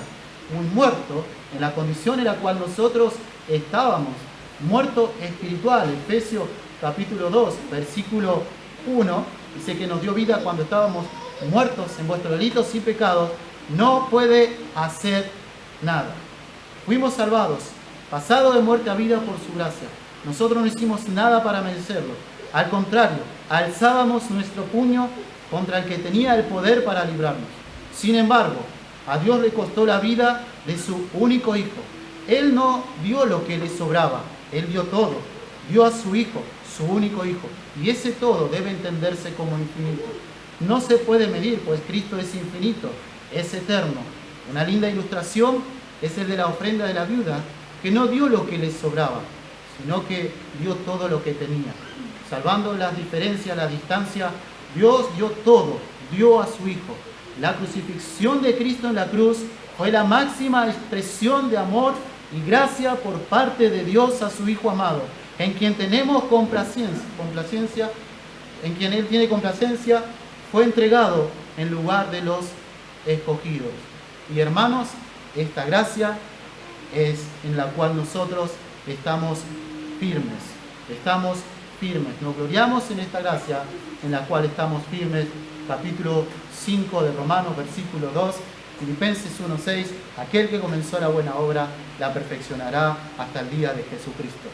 Un muerto en la condición en la cual nosotros estábamos, muerto espiritual. Efesios capítulo 2, versículo 1, dice que nos dio vida cuando estábamos muertos en vuestros delitos y pecados. No puede hacer nada. Fuimos salvados, pasado de muerte a vida por su gracia. Nosotros no hicimos nada para merecerlo. Al contrario, alzábamos nuestro puño contra el que tenía el poder para librarnos. Sin embargo, a Dios le costó la vida de su único hijo. Él no dio lo que le sobraba, Él dio todo. Dio a su hijo, su único hijo. Y ese todo debe entenderse como infinito. No se puede medir, pues Cristo es infinito, es eterno. Una linda ilustración es el de la ofrenda de la viuda, que no dio lo que le sobraba, sino que dio todo lo que tenía. Salvando las diferencias, la distancia, Dios dio todo, dio a su hijo. La crucifixión de Cristo en la cruz fue la máxima expresión de amor y gracia por parte de Dios a su Hijo amado, en quien tenemos complacencia, en quien Él tiene complacencia, fue entregado en lugar de los escogidos. Y hermanos, esta gracia es en la cual nosotros estamos firmes. Nos gloriamos en esta gracia en la cual estamos firmes. Capítulo 5 de Romanos, versículo 2. Filipenses 1:6, aquel que comenzó la buena obra la perfeccionará hasta el día de Jesucristo.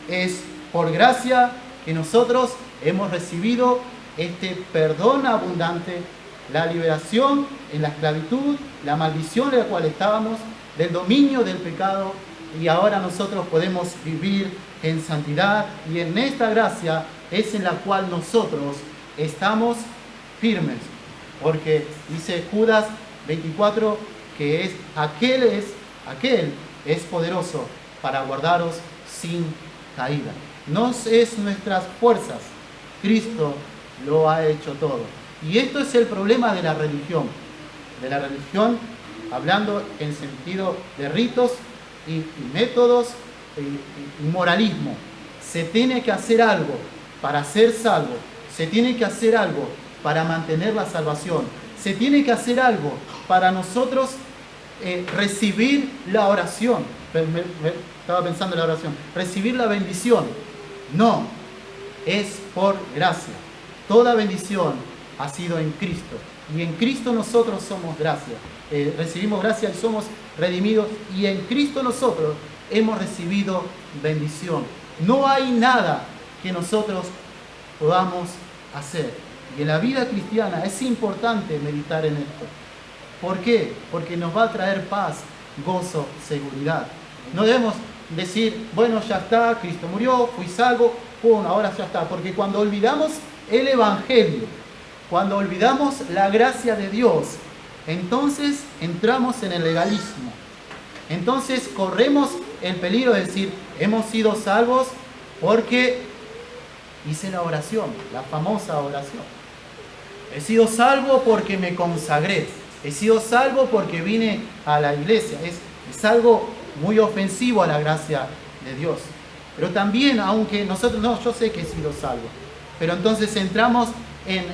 Es por gracia que nosotros hemos recibido este perdón abundante, la liberación en la esclavitud, la maldición en la cual estábamos, del dominio del pecado, y ahora nosotros podemos vivir en santidad, y en esta gracia es en la cual nosotros estamos firmes, porque dice Judas 24 que aquel es poderoso para guardaros sin caída. No es nuestras fuerzas, Cristo lo ha hecho todo. Y esto es el problema de la religión. De la religión, hablando en sentido de ritos y métodos y moralismo. Se tiene que hacer algo para ser salvo. Se tiene que hacer algo para mantener la salvación. Se tiene que hacer algo para nosotros recibir la oración. Estaba pensando en la oración. Recibir la bendición. No, es por gracia. Toda bendición ha sido en Cristo. Y en Cristo nosotros somos gracia. Recibimos gracia y somos redimidos. Y en Cristo nosotros hemos recibido bendición. No hay nada que nosotros podamos hacer. Y en la vida cristiana es importante meditar en esto. ¿Por qué? Porque nos va a traer paz, gozo, seguridad. No debemos decir, bueno, ya está, Cristo murió, fui salvo, pum, ahora ya está. Porque cuando olvidamos el Evangelio, cuando olvidamos la gracia de Dios, entonces entramos en el legalismo. Entonces corremos el peligro de decir, hemos sido salvos porque hice la oración, la famosa oración. He sido salvo porque me consagré. He sido salvo porque vine a la iglesia. Es algo muy ofensivo a la gracia de Dios. Pero también, aunque nosotros, no, yo sé que he sido salvo. Pero entonces entramos en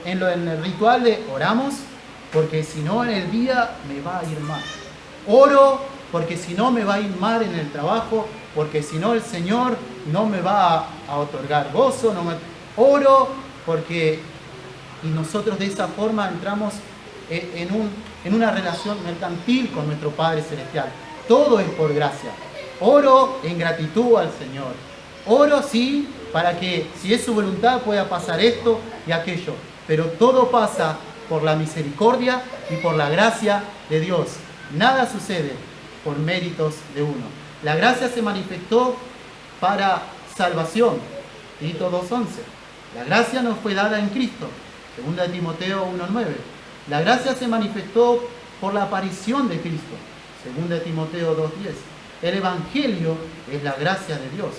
el ritual de oramos porque si no en el día me va a ir mal. Oro porque si no me va a ir mal en el trabajo, porque si no el Señor no me va a otorgar gozo. Oro porque... Y nosotros de esa forma entramos en una relación mercantil con nuestro Padre Celestial. Todo es por gracia. Oro en gratitud al Señor. Oro sí, para que si es su voluntad pueda pasar esto y aquello. Pero todo pasa por la misericordia y por la gracia de Dios. Nada sucede por méritos de uno. La gracia se manifestó para salvación. Tito 2:11. La gracia nos fue dada en Cristo. 2 Timoteo 1:9. La gracia se manifestó por la aparición de Cristo. 2 Timoteo 2:10. El Evangelio es la gracia de Dios.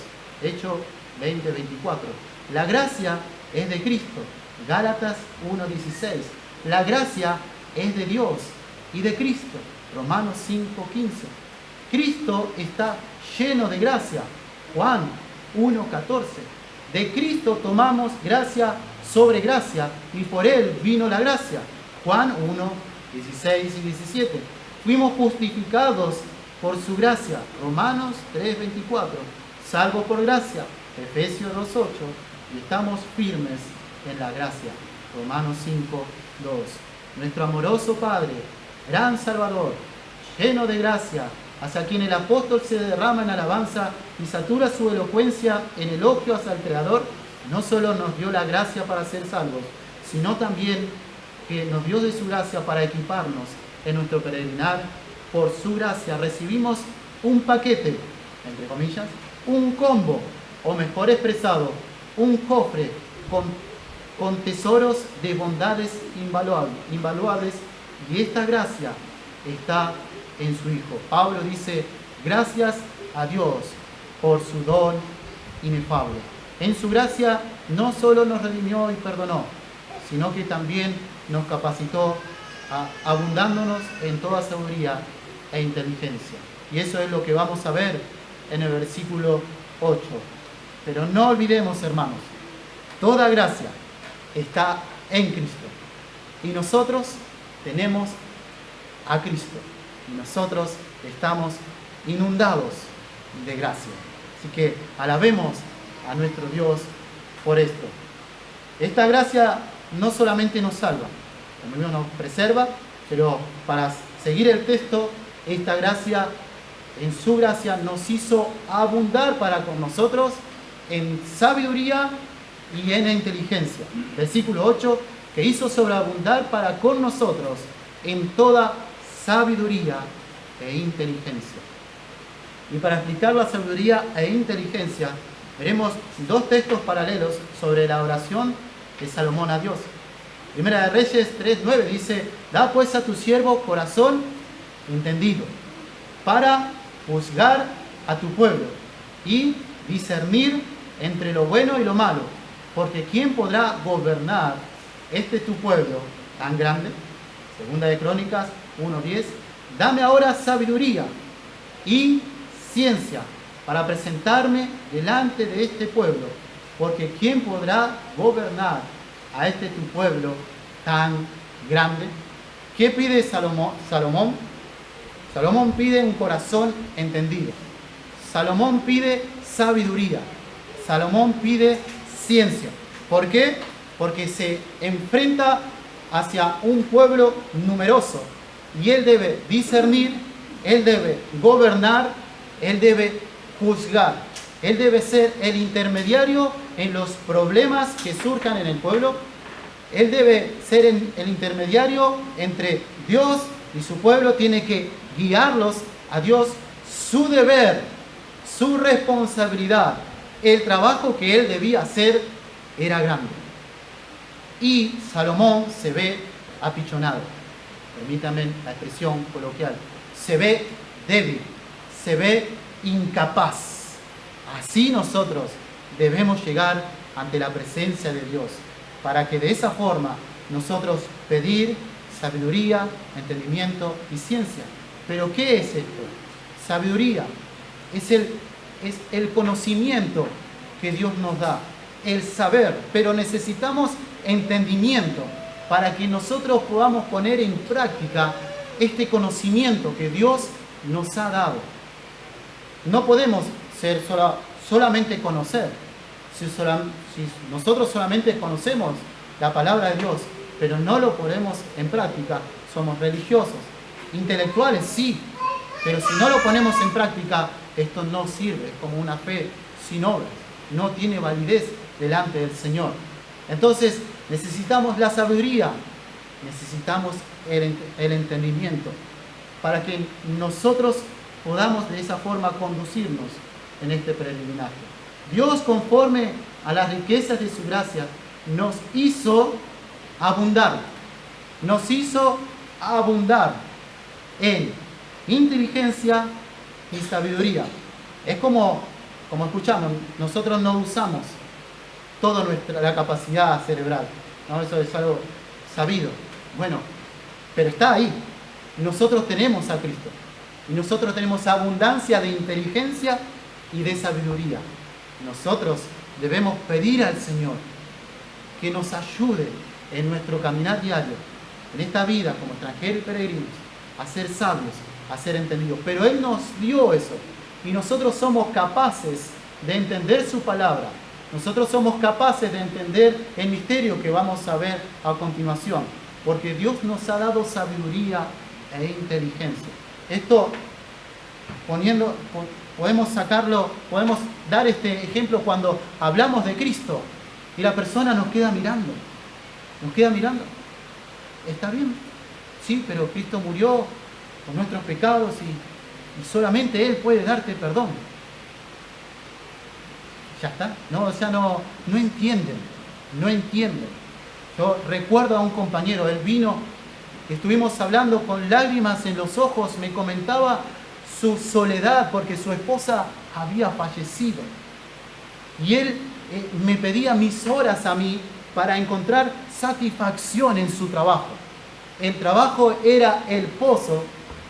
Hechos 20:24. La gracia es de Cristo. Gálatas 1:16. La gracia es de Dios y de Cristo. Romanos 5:15. Cristo está lleno de gracia. Juan 1:14. De Cristo tomamos gracia sobre gracia y por Él vino la gracia. Juan 1:16 y 17. Fuimos justificados por su gracia. Romanos 3:24. Salvo por gracia. Efesios 2:8. Y estamos firmes en la gracia. Romanos 5:2. Nuestro amoroso Padre, gran Salvador, lleno de gracia, hacia quien el apóstol se derrama en alabanza y satura su elocuencia en elogio hacia el Creador, no solo nos dio la gracia para ser salvos, sino también que nos dio de su gracia para equiparnos en nuestro peregrinar. Por su gracia recibimos un paquete, entre comillas, un combo, o mejor expresado, un cofre con tesoros de bondades invaluables, y esta gracia está en su Hijo. Pablo dice, gracias a Dios por su don inefable. En su gracia no solo nos redimió y perdonó, sino que también nos capacitó abundándonos en toda sabiduría e inteligencia. Y eso es lo que vamos a ver en el versículo 8. Pero no olvidemos, hermanos, toda gracia está en Cristo. Y nosotros tenemos a Cristo. Y nosotros estamos inundados de gracia. Así que alabemos a nuestro Dios por esto. Esta gracia no solamente nos salva, también nos preserva, pero para seguir el texto, esta gracia, en su gracia, nos hizo abundar para con nosotros en sabiduría y en inteligencia. Versículo 8, que hizo sobreabundar para con nosotros en toda sabiduría e inteligencia. Y para explicar la sabiduría e inteligencia, veremos dos textos paralelos sobre la oración de Salomón a Dios. Primera de Reyes 3:9 dice: da pues a tu siervo corazón entendido, para juzgar a tu pueblo y discernir entre lo bueno y lo malo, porque ¿quién podrá gobernar tu pueblo tan grande? Segunda de Crónicas 1:10: dame ahora sabiduría y ciencia para presentarme delante de este pueblo, porque ¿quién podrá gobernar a tu pueblo tan grande? ¿Qué pide Salomón? Salomón pide un corazón entendido. Salomón pide sabiduría. Salomón pide ciencia. ¿Por qué? Porque se enfrenta hacia un pueblo numeroso y él debe discernir, él debe gobernar, él debe juzgar. Él debe ser el intermediario en los problemas que surjan en el pueblo. Él debe ser el intermediario entre Dios y su pueblo. Tiene que guiarlos a Dios. Su deber, su responsabilidad, el trabajo que él debía hacer era grande. Y Salomón se ve apichonado. Permítanme la expresión coloquial. Se ve débil, se ve incapaz. Así nosotros debemos llegar ante la presencia de Dios, para que de esa forma nosotros pedir sabiduría, entendimiento y ciencia. ¿Pero qué es esto? Sabiduría es el conocimiento que Dios nos da, el saber, pero necesitamos entendimiento para que nosotros podamos poner en práctica este conocimiento que Dios nos ha dado. No podemos ser solamente conocer. Si nosotros solamente conocemos la palabra de Dios, pero no lo ponemos en práctica, somos religiosos. Intelectuales sí, pero si no lo ponemos en práctica, esto no sirve, es como una fe sin obras, no tiene validez delante del Señor. Entonces necesitamos la sabiduría, necesitamos el entendimiento, para que nosotros podamos de esa forma conducirnos en este peregrinaje. Dios, conforme a las riquezas de su gracia, nos hizo abundar en inteligencia y sabiduría. Es como escuchamos, nosotros no usamos toda la capacidad cerebral, ¿no? Eso es algo sabido. Bueno, pero está ahí. Nosotros tenemos a Cristo y nosotros tenemos abundancia de inteligencia y de sabiduría. Nosotros debemos pedir al Señor que nos ayude en nuestro caminar diario, en esta vida como extranjeros y peregrinos, a ser sabios, a ser entendidos. Pero Él nos dio eso y nosotros somos capaces de entender su palabra. Nosotros somos capaces de entender el misterio que vamos a ver a continuación, porque Dios nos ha dado sabiduría e inteligencia. Esto podemos dar este ejemplo cuando hablamos de Cristo y la persona nos queda mirando. ¿Está bien? Sí, pero Cristo murió por nuestros pecados y solamente Él puede darte perdón. Ya está. No entienden. Yo recuerdo a un compañero, él vino, estuvimos hablando con lágrimas en los ojos, me comentaba su soledad porque su esposa había fallecido. Y él me pedía mis horas a mí para encontrar satisfacción en su trabajo. El trabajo era el pozo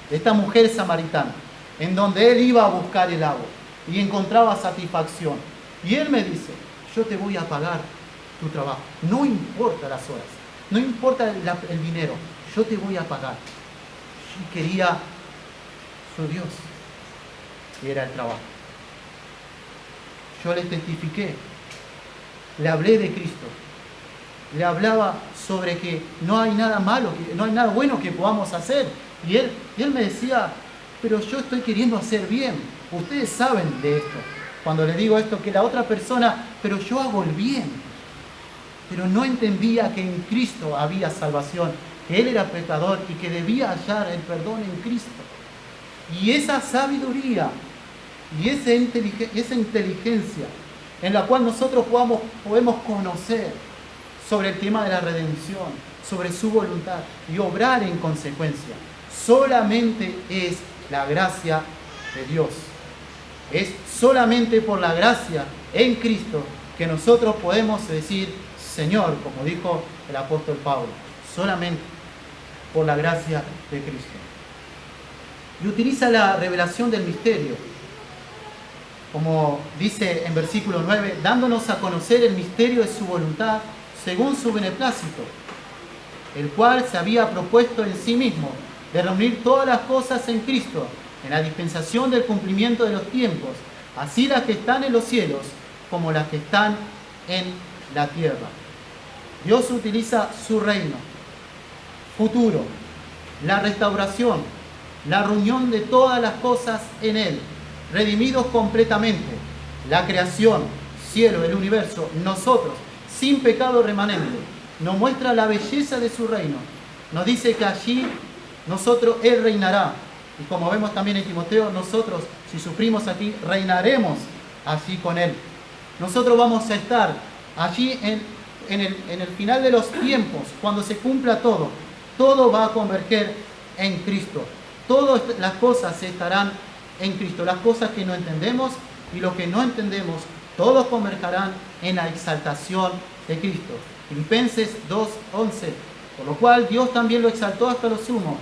de esta mujer samaritana, en donde él iba a buscar el agua y encontraba satisfacción. Y él me dice: yo te voy a pagar tu trabajo, no importa las horas, no importa el dinero, yo te voy a pagar. Y quería su Dios, que era el trabajo. yo les testifiqué, le hablé de Cristo, le hablaba sobre que no hay nada malo, no hay nada bueno que podamos hacer. Y él me decía, pero yo estoy queriendo hacer bien. Ustedes saben de esto. Cuando le digo esto, que la otra persona, pero yo hago el bien. Pero no entendía que en Cristo había salvación, que Él era pecador y que debía hallar el perdón en Cristo. Y esa sabiduría y esa inteligencia en la cual nosotros podemos conocer sobre el tema de la redención, sobre su voluntad y obrar en consecuencia, solamente es la gracia de Dios. Es solamente por la gracia en Cristo que nosotros podemos decir Señor, como dijo el apóstol Pablo, solamente por la gracia de Cristo. Y utiliza la revelación del misterio, como dice en versículo 9, dándonos a conocer el misterio de su voluntad según su beneplácito, el cual se había propuesto en sí mismo de reunir todas las cosas en Cristo, en la dispensación del cumplimiento de los tiempos, así las que están en los cielos como las que están en la tierra. Dios utiliza su reino futuro, la restauración, la reunión de todas las cosas en Él, redimidos completamente, la creación, cielo, el universo, nosotros, sin pecado remanente, nos muestra la belleza de su reino. Nos dice que allí Él reinará. Y como vemos también en Timoteo, nosotros, si sufrimos aquí, reinaremos así con Él. Nosotros vamos a estar allí en el final de los tiempos, cuando se cumpla todo va a converger en Cristo. Todas las cosas estarán en Cristo. Las cosas que no entendemos y lo que no entendemos, todos convergerán en la exaltación de Cristo. Filipenses 2:11. Por lo cual Dios también lo exaltó hasta lo sumo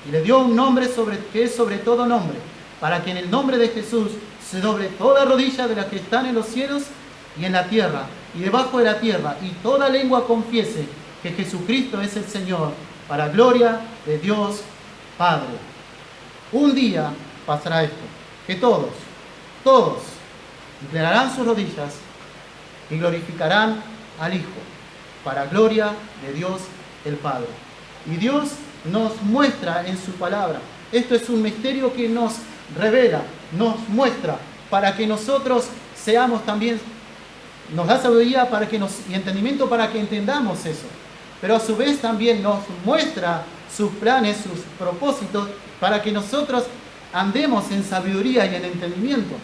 y le dio un nombre que es sobre todo nombre, para que en el nombre de Jesús se doble toda rodilla de las que están en los cielos y en la tierra y debajo de la tierra, y toda lengua confiese que Jesucristo es el Señor, para gloria de Dios Padre. Un día pasará esto, que todos inclinarán sus rodillas y glorificarán al Hijo, para gloria de Dios el Padre. Y Dios nos muestra en su palabra. Esto es un misterio que nos revela, nos muestra, para que nosotros seamos también, nos da sabiduría y entendimiento para que entendamos eso. Pero a su vez también nos muestra sus planes, sus propósitos, para que nosotros andemos en sabiduría y en entendimiento.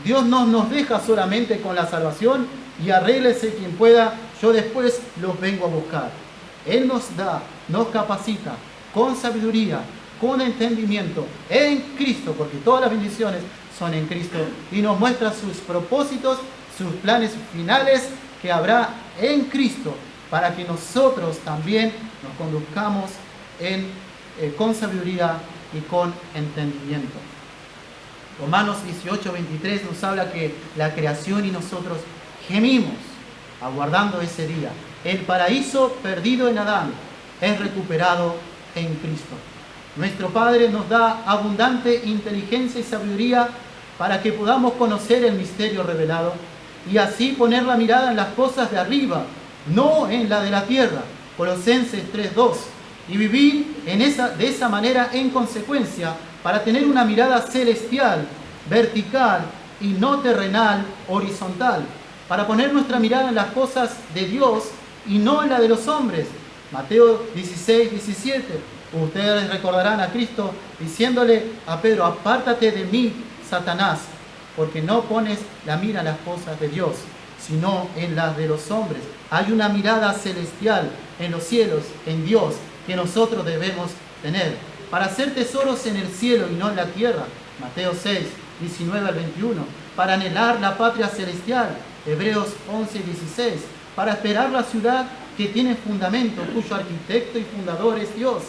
Dios no nos deja solamente con la salvación y arréglese quien pueda, yo después los vengo a buscar. Él nos da, nos capacita con sabiduría, con entendimiento en Cristo, porque todas las bendiciones son en Cristo, y nos muestra sus propósitos, sus planes finales que habrá en Cristo, para que nosotros también nos conduzcamos con sabiduría y con entendimiento. Romanos 18:23 nos habla que la creación y nosotros gemimos aguardando ese día. El paraíso perdido en Adán es recuperado en Cristo. Nuestro Padre nos da abundante inteligencia y sabiduría para que podamos conocer el misterio revelado y así poner la mirada en las cosas de arriba, no en la de la tierra. Colosenses 3:2. Y vivir de esa manera en consecuencia, para tener una mirada celestial, vertical y no terrenal, horizontal, para poner nuestra mirada en las cosas de Dios y no en la de los hombres. Mateo 16:17. Ustedes recordarán a Cristo diciéndole a Pedro: apártate de mí, Satanás, porque no pones la mira en las cosas de Dios, sino en las de los hombres. Hay una mirada celestial en los cielos, en Dios, que nosotros debemos tener, para hacer tesoros en el cielo y no en la tierra. Mateo 6:19-21. Para anhelar la patria celestial. Hebreos 11:16. Para esperar la ciudad que tiene fundamento, cuyo arquitecto y fundador es Dios.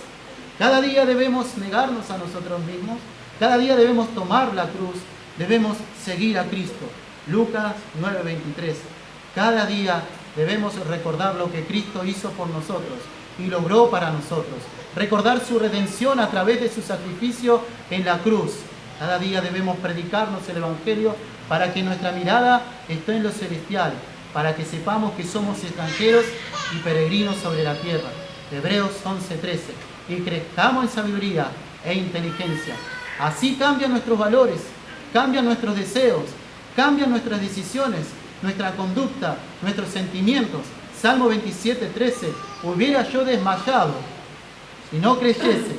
Cada día debemos negarnos a nosotros mismos. Cada día debemos tomar la cruz. Debemos seguir a Cristo. Lucas 9:23. Cada día debemos recordar lo que Cristo hizo por nosotros y logró para nosotros. Recordar su redención a través de su sacrificio en la cruz. Cada día debemos predicarnos el Evangelio para que nuestra mirada esté en lo celestial, para que sepamos que somos extranjeros y peregrinos sobre la tierra. Hebreos 11:13. Y crezcamos en sabiduría e inteligencia. Así cambian nuestros valores, cambian nuestros deseos, cambian nuestras decisiones, nuestra conducta, nuestros sentimientos. Salmo 27:13. Hubiera yo desmayado si no creyese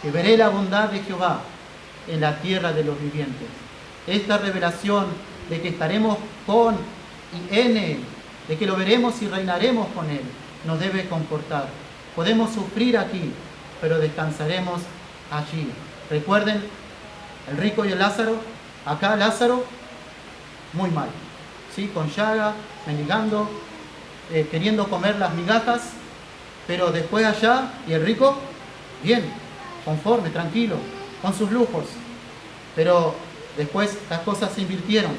que veré la bondad de Jehová en la tierra de los vivientes. Esta revelación de que estaremos con y en Él, de que lo veremos y reinaremos con Él, nos debe comportar. Podemos sufrir aquí, pero descansaremos allí. Recuerden, el rico y el Lázaro. Acá Lázaro, muy mal, ¿sí? Con llaga, mendigando, queriendo comer las migajas, pero después allá, y el rico, bien, conforme, tranquilo, con sus lujos. Pero después las cosas se invirtieron.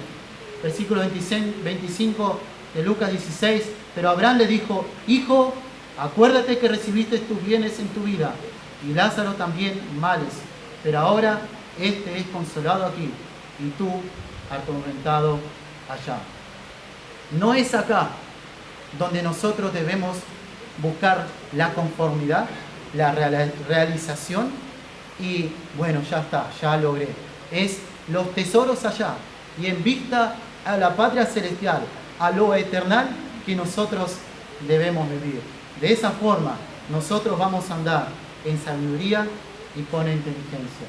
Versículo 25 de Lucas 16. Pero Abraham le dijo: hijo, acuérdate que recibiste tus bienes en tu vida, y Lázaro también males, pero ahora este es consolado aquí, y tú atormentado allá. No es acá donde nosotros debemos buscar la conformidad, la realización, y bueno, ya está, ya logré. Es los tesoros allá, y en vista a la patria celestial, a lo eternal, que nosotros debemos vivir. De esa forma, nosotros vamos a andar en sabiduría y con inteligencia.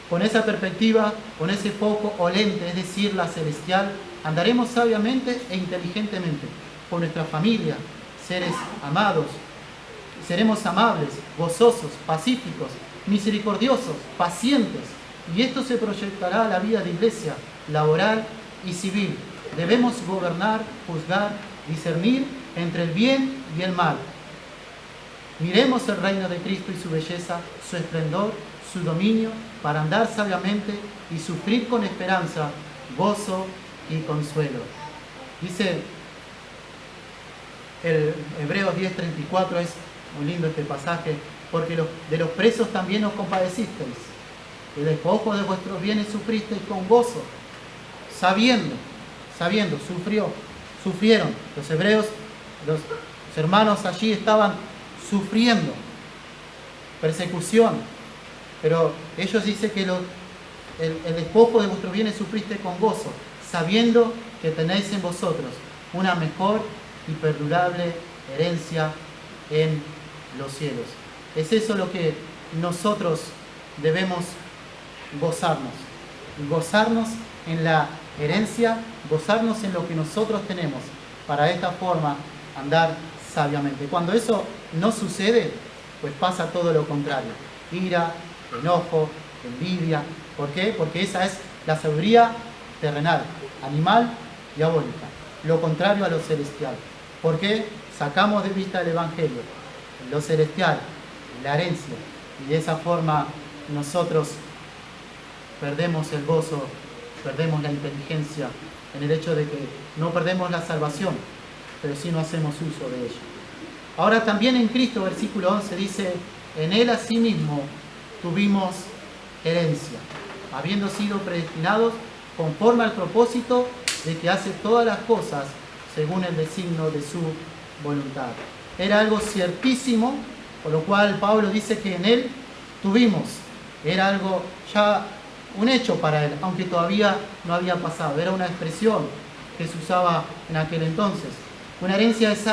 Con esa perspectiva, con ese foco o lente, es decir, la celestial, andaremos sabiamente e inteligentemente con nuestra familia, seres amados. Seremos amables, gozosos, pacíficos, misericordiosos, pacientes. Y esto se proyectará a la vida de iglesia, laboral y civil. Debemos gobernar, juzgar, discernir entre el bien y el mal. Miremos el reino de Cristo y su belleza, su esplendor, su dominio, para andar sabiamente y sufrir con esperanza, gozo y consuelo. Dice el Hebreos 10:34, es muy lindo este pasaje, porque de los presos también os compadecisteis, el despojo de vuestros bienes sufristeis con gozo, sabiendo, sufrieron. Los hebreos, los hermanos allí estaban sufriendo persecución, pero ellos dicen que el despojo de vuestros bienes sufriste con gozo, sabiendo que tenéis en vosotros una mejor y perdurable herencia en los cielos. Es eso lo que nosotros debemos gozarnos en la herencia, gozarnos en lo que nosotros tenemos, para de esta forma andar sabiamente. Cuando eso no sucede, pues pasa todo lo contrario: ira, enojo, envidia. ¿Por qué? Porque esa es la sabiduría terrenal, animal, diabólica, lo contrario a lo celestial. ¿Por qué? Sacamos de vista el Evangelio, lo celestial, la herencia, y de esa forma nosotros perdemos el gozo, perdemos la inteligencia, en el hecho de que no perdemos la salvación, pero sí no hacemos uso de ella. Ahora también en Cristo, versículo 11 dice: en Él asimismo tuvimos herencia, habiendo sido predestinados conforme al propósito de que hace todas las cosas según el designio de su voluntad. Era algo ciertísimo, por lo cual Pablo dice que en Él tuvimos. Era algo ya un hecho para Él, aunque todavía no había pasado. Era una expresión que se usaba en aquel entonces. Una herencia es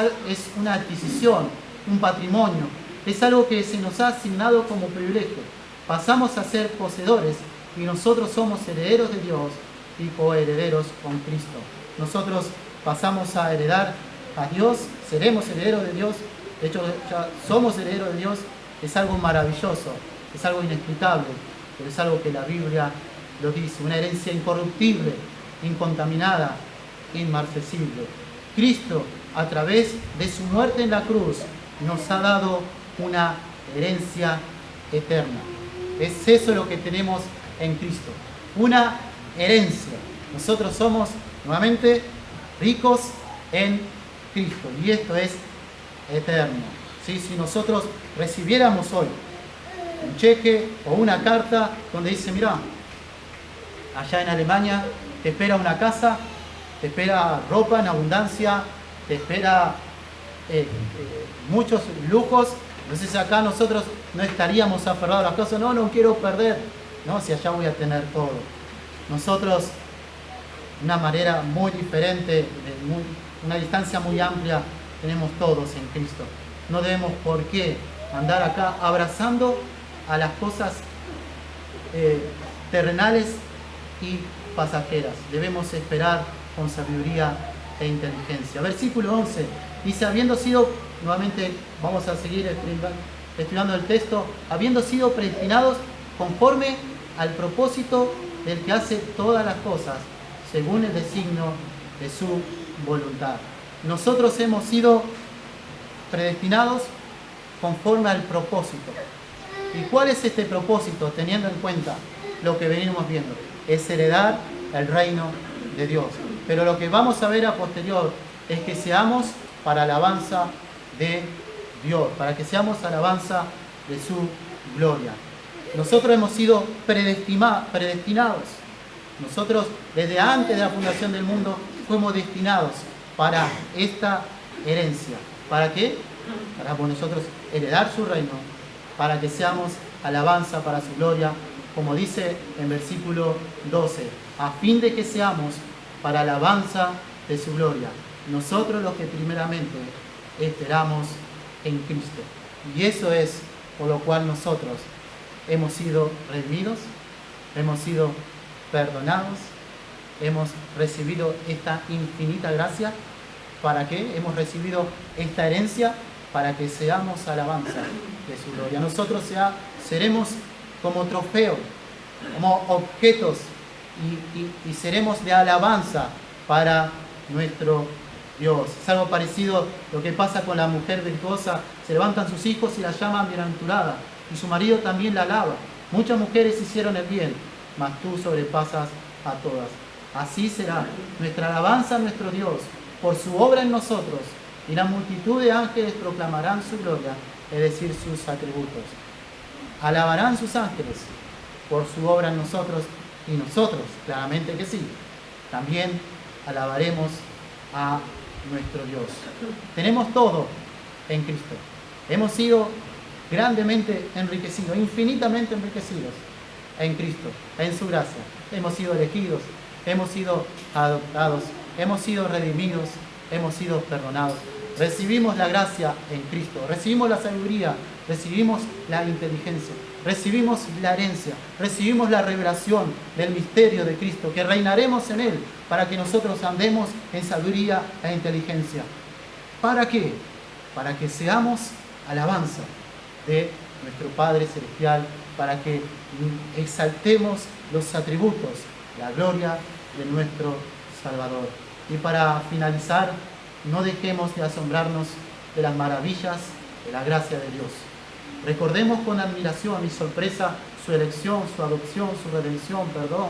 una adquisición, un patrimonio. Es algo que se nos ha asignado como privilegio. Pasamos a ser poseedores y nosotros somos herederos de Dios y coherederos con Cristo. Nosotros pasamos a heredar a Dios, seremos herederos de Dios. De hecho, ya somos herederos de Dios. Es algo maravilloso, es algo inexplicable, pero es algo que la Biblia lo dice. Una herencia incorruptible, incontaminada, inmarcesible. Cristo, a través de su muerte en la cruz, nos ha dado una herencia eterna. Es eso lo que tenemos en Cristo, una herencia. Nosotros somos, nuevamente, ricos en Cristo, y esto es eterno. ¿Sí? Si nosotros recibiéramos hoy un cheque o una carta donde dice: mira, allá en Alemania te espera una casa, te espera ropa en abundancia, te espera muchos lujos. Entonces acá nosotros no estaríamos aferrados a las cosas, no quiero perder, no, si allá voy a tener todo. Nosotros, de una manera muy diferente, una distancia muy amplia, tenemos todos en Cristo. No debemos por qué andar acá abrazando a las cosas terrenales y pasajeras. Debemos esperar con sabiduría e inteligencia. Versículo 11 dice, habiendo sido, nuevamente vamos a seguir estudiando el texto, habiendo sido predestinados conforme al propósito del que hace todas las cosas, según el designio de su voluntad. Nosotros hemos sido predestinados conforme al propósito. ¿Y cuál es este propósito? Teniendo en cuenta lo que venimos viendo, es heredar el reino de Dios. Pero lo que vamos a ver a posterior es que seamos para alabanza de Dios, para que seamos alabanza de su gloria. Nosotros hemos sido predestinados. Nosotros desde antes de la fundación del mundo fuimos destinados para esta herencia. ¿Para qué? Para nosotros heredar su reino, para que seamos alabanza para su gloria, como dice en versículo 12, a fin de que seamos para alabanza de su gloria. Nosotros los que primeramente esperamos en Cristo. Y eso es por lo cual nosotros hemos sido redimidos, hemos sido perdonados, hemos recibido esta infinita gracia. ¿Para qué? Hemos recibido esta herencia para que seamos alabanza de su gloria. Nosotros seremos como trofeo, como objetos y seremos de alabanza para nuestro Dios. Es algo parecido a lo que pasa con la mujer virtuosa. Se levantan sus hijos y la llaman bienaventurada y su marido también la alaba. Muchas mujeres hicieron el bien, mas tú sobrepasas a todas. Así será nuestra alabanza a nuestro Dios por su obra en nosotros, y la multitud de ángeles proclamarán su gloria, es decir, sus atributos. Alabarán sus ángeles por su obra en nosotros, y nosotros, claramente que sí, también alabaremos a nuestro Dios. Tenemos todo en Cristo. Hemos sido grandemente enriquecidos, infinitamente enriquecidos en Cristo, en su gracia. Hemos sido elegidos, hemos sido adoptados, hemos sido redimidos, hemos sido perdonados. Recibimos la gracia en Cristo, recibimos la sabiduría, recibimos la inteligencia, recibimos la herencia, recibimos la revelación del misterio de Cristo, que reinaremos en Él para que nosotros andemos en sabiduría e inteligencia. ¿Para qué? Para que seamos alabanza de nuestro Padre Celestial, para que exaltemos los atributos, la gloria de nuestro Salvador. Y para finalizar, no dejemos de asombrarnos de las maravillas de la gracia de Dios. Recordemos con admiración y sorpresa su elección, su adopción, su redención, perdón,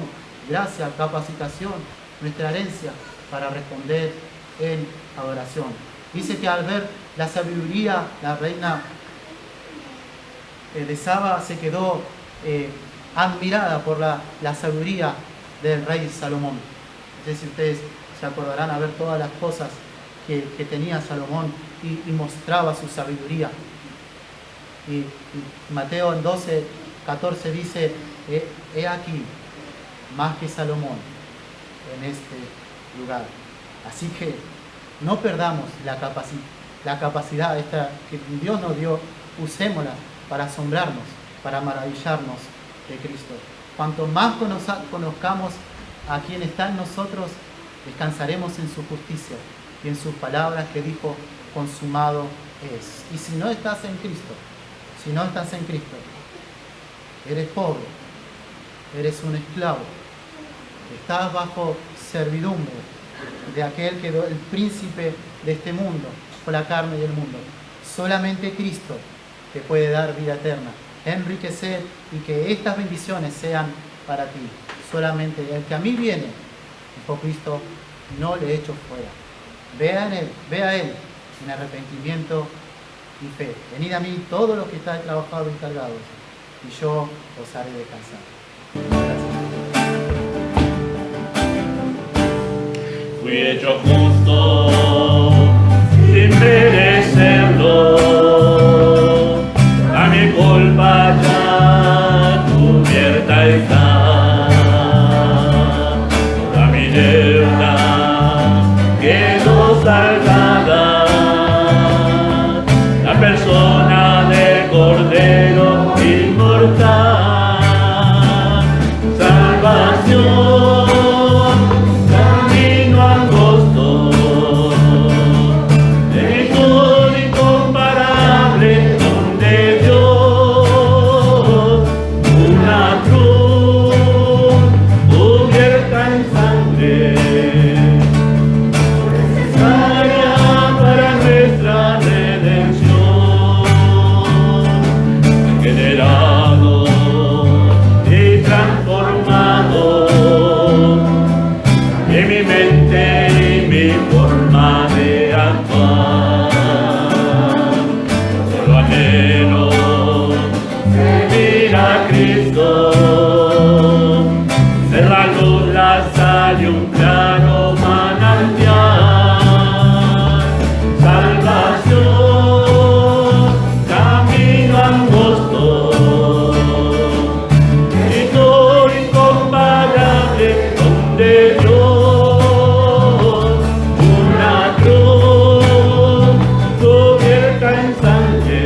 gracia, capacitación, nuestra herencia para responder en adoración. Dice que al ver la sabiduría, la reina de Saba se quedó admirada por la sabiduría del rey Salomón. No sé si ustedes se acordarán a ver todas las cosas que tenía Salomón y mostraba su sabiduría. Y Mateo en 12:14 dice, he aquí, más que Salomón en este lugar. Así que no perdamos la capacidad esta que Dios nos dio, usémosla para asombrarnos, para maravillarnos de Cristo. Cuanto más conozcamos a quien está en nosotros, descansaremos en su justicia y en sus palabras que dijo, consumado es. Y si no estás en Cristo, eres pobre, eres un esclavo, estás bajo servidumbre de aquel que es el príncipe de este mundo, con la carne y el mundo. Solamente Cristo te puede dar vida eterna, enriquecer y que estas bendiciones sean para ti. Solamente el que a mí viene, dijo Cristo, no le echo fuera. Ve a Él en arrepentimiento y fe. Venid a mí todos los que estáis trabajados y cargados, y yo os haré descansar. Gracias. fui hecho justo sin merecerlo. A mi culpa ya cubierta está, toda mi deuda quedó saldada. La persona del Cordero inmortal, salvación, camino angosto, de virtud incomparable, don de Dios, una cruz cubierta en sangre, necesaria para nuestra redención, generado y transformado en mi mente y mi forma de actuar. Solo anhelo servir a Cristo, ser la luz, la sal y un claro manantial. Salvación, camino angosto, virtud incomparable, don de Dios, una cruz cubierta en sangre,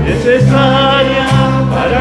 necesaria para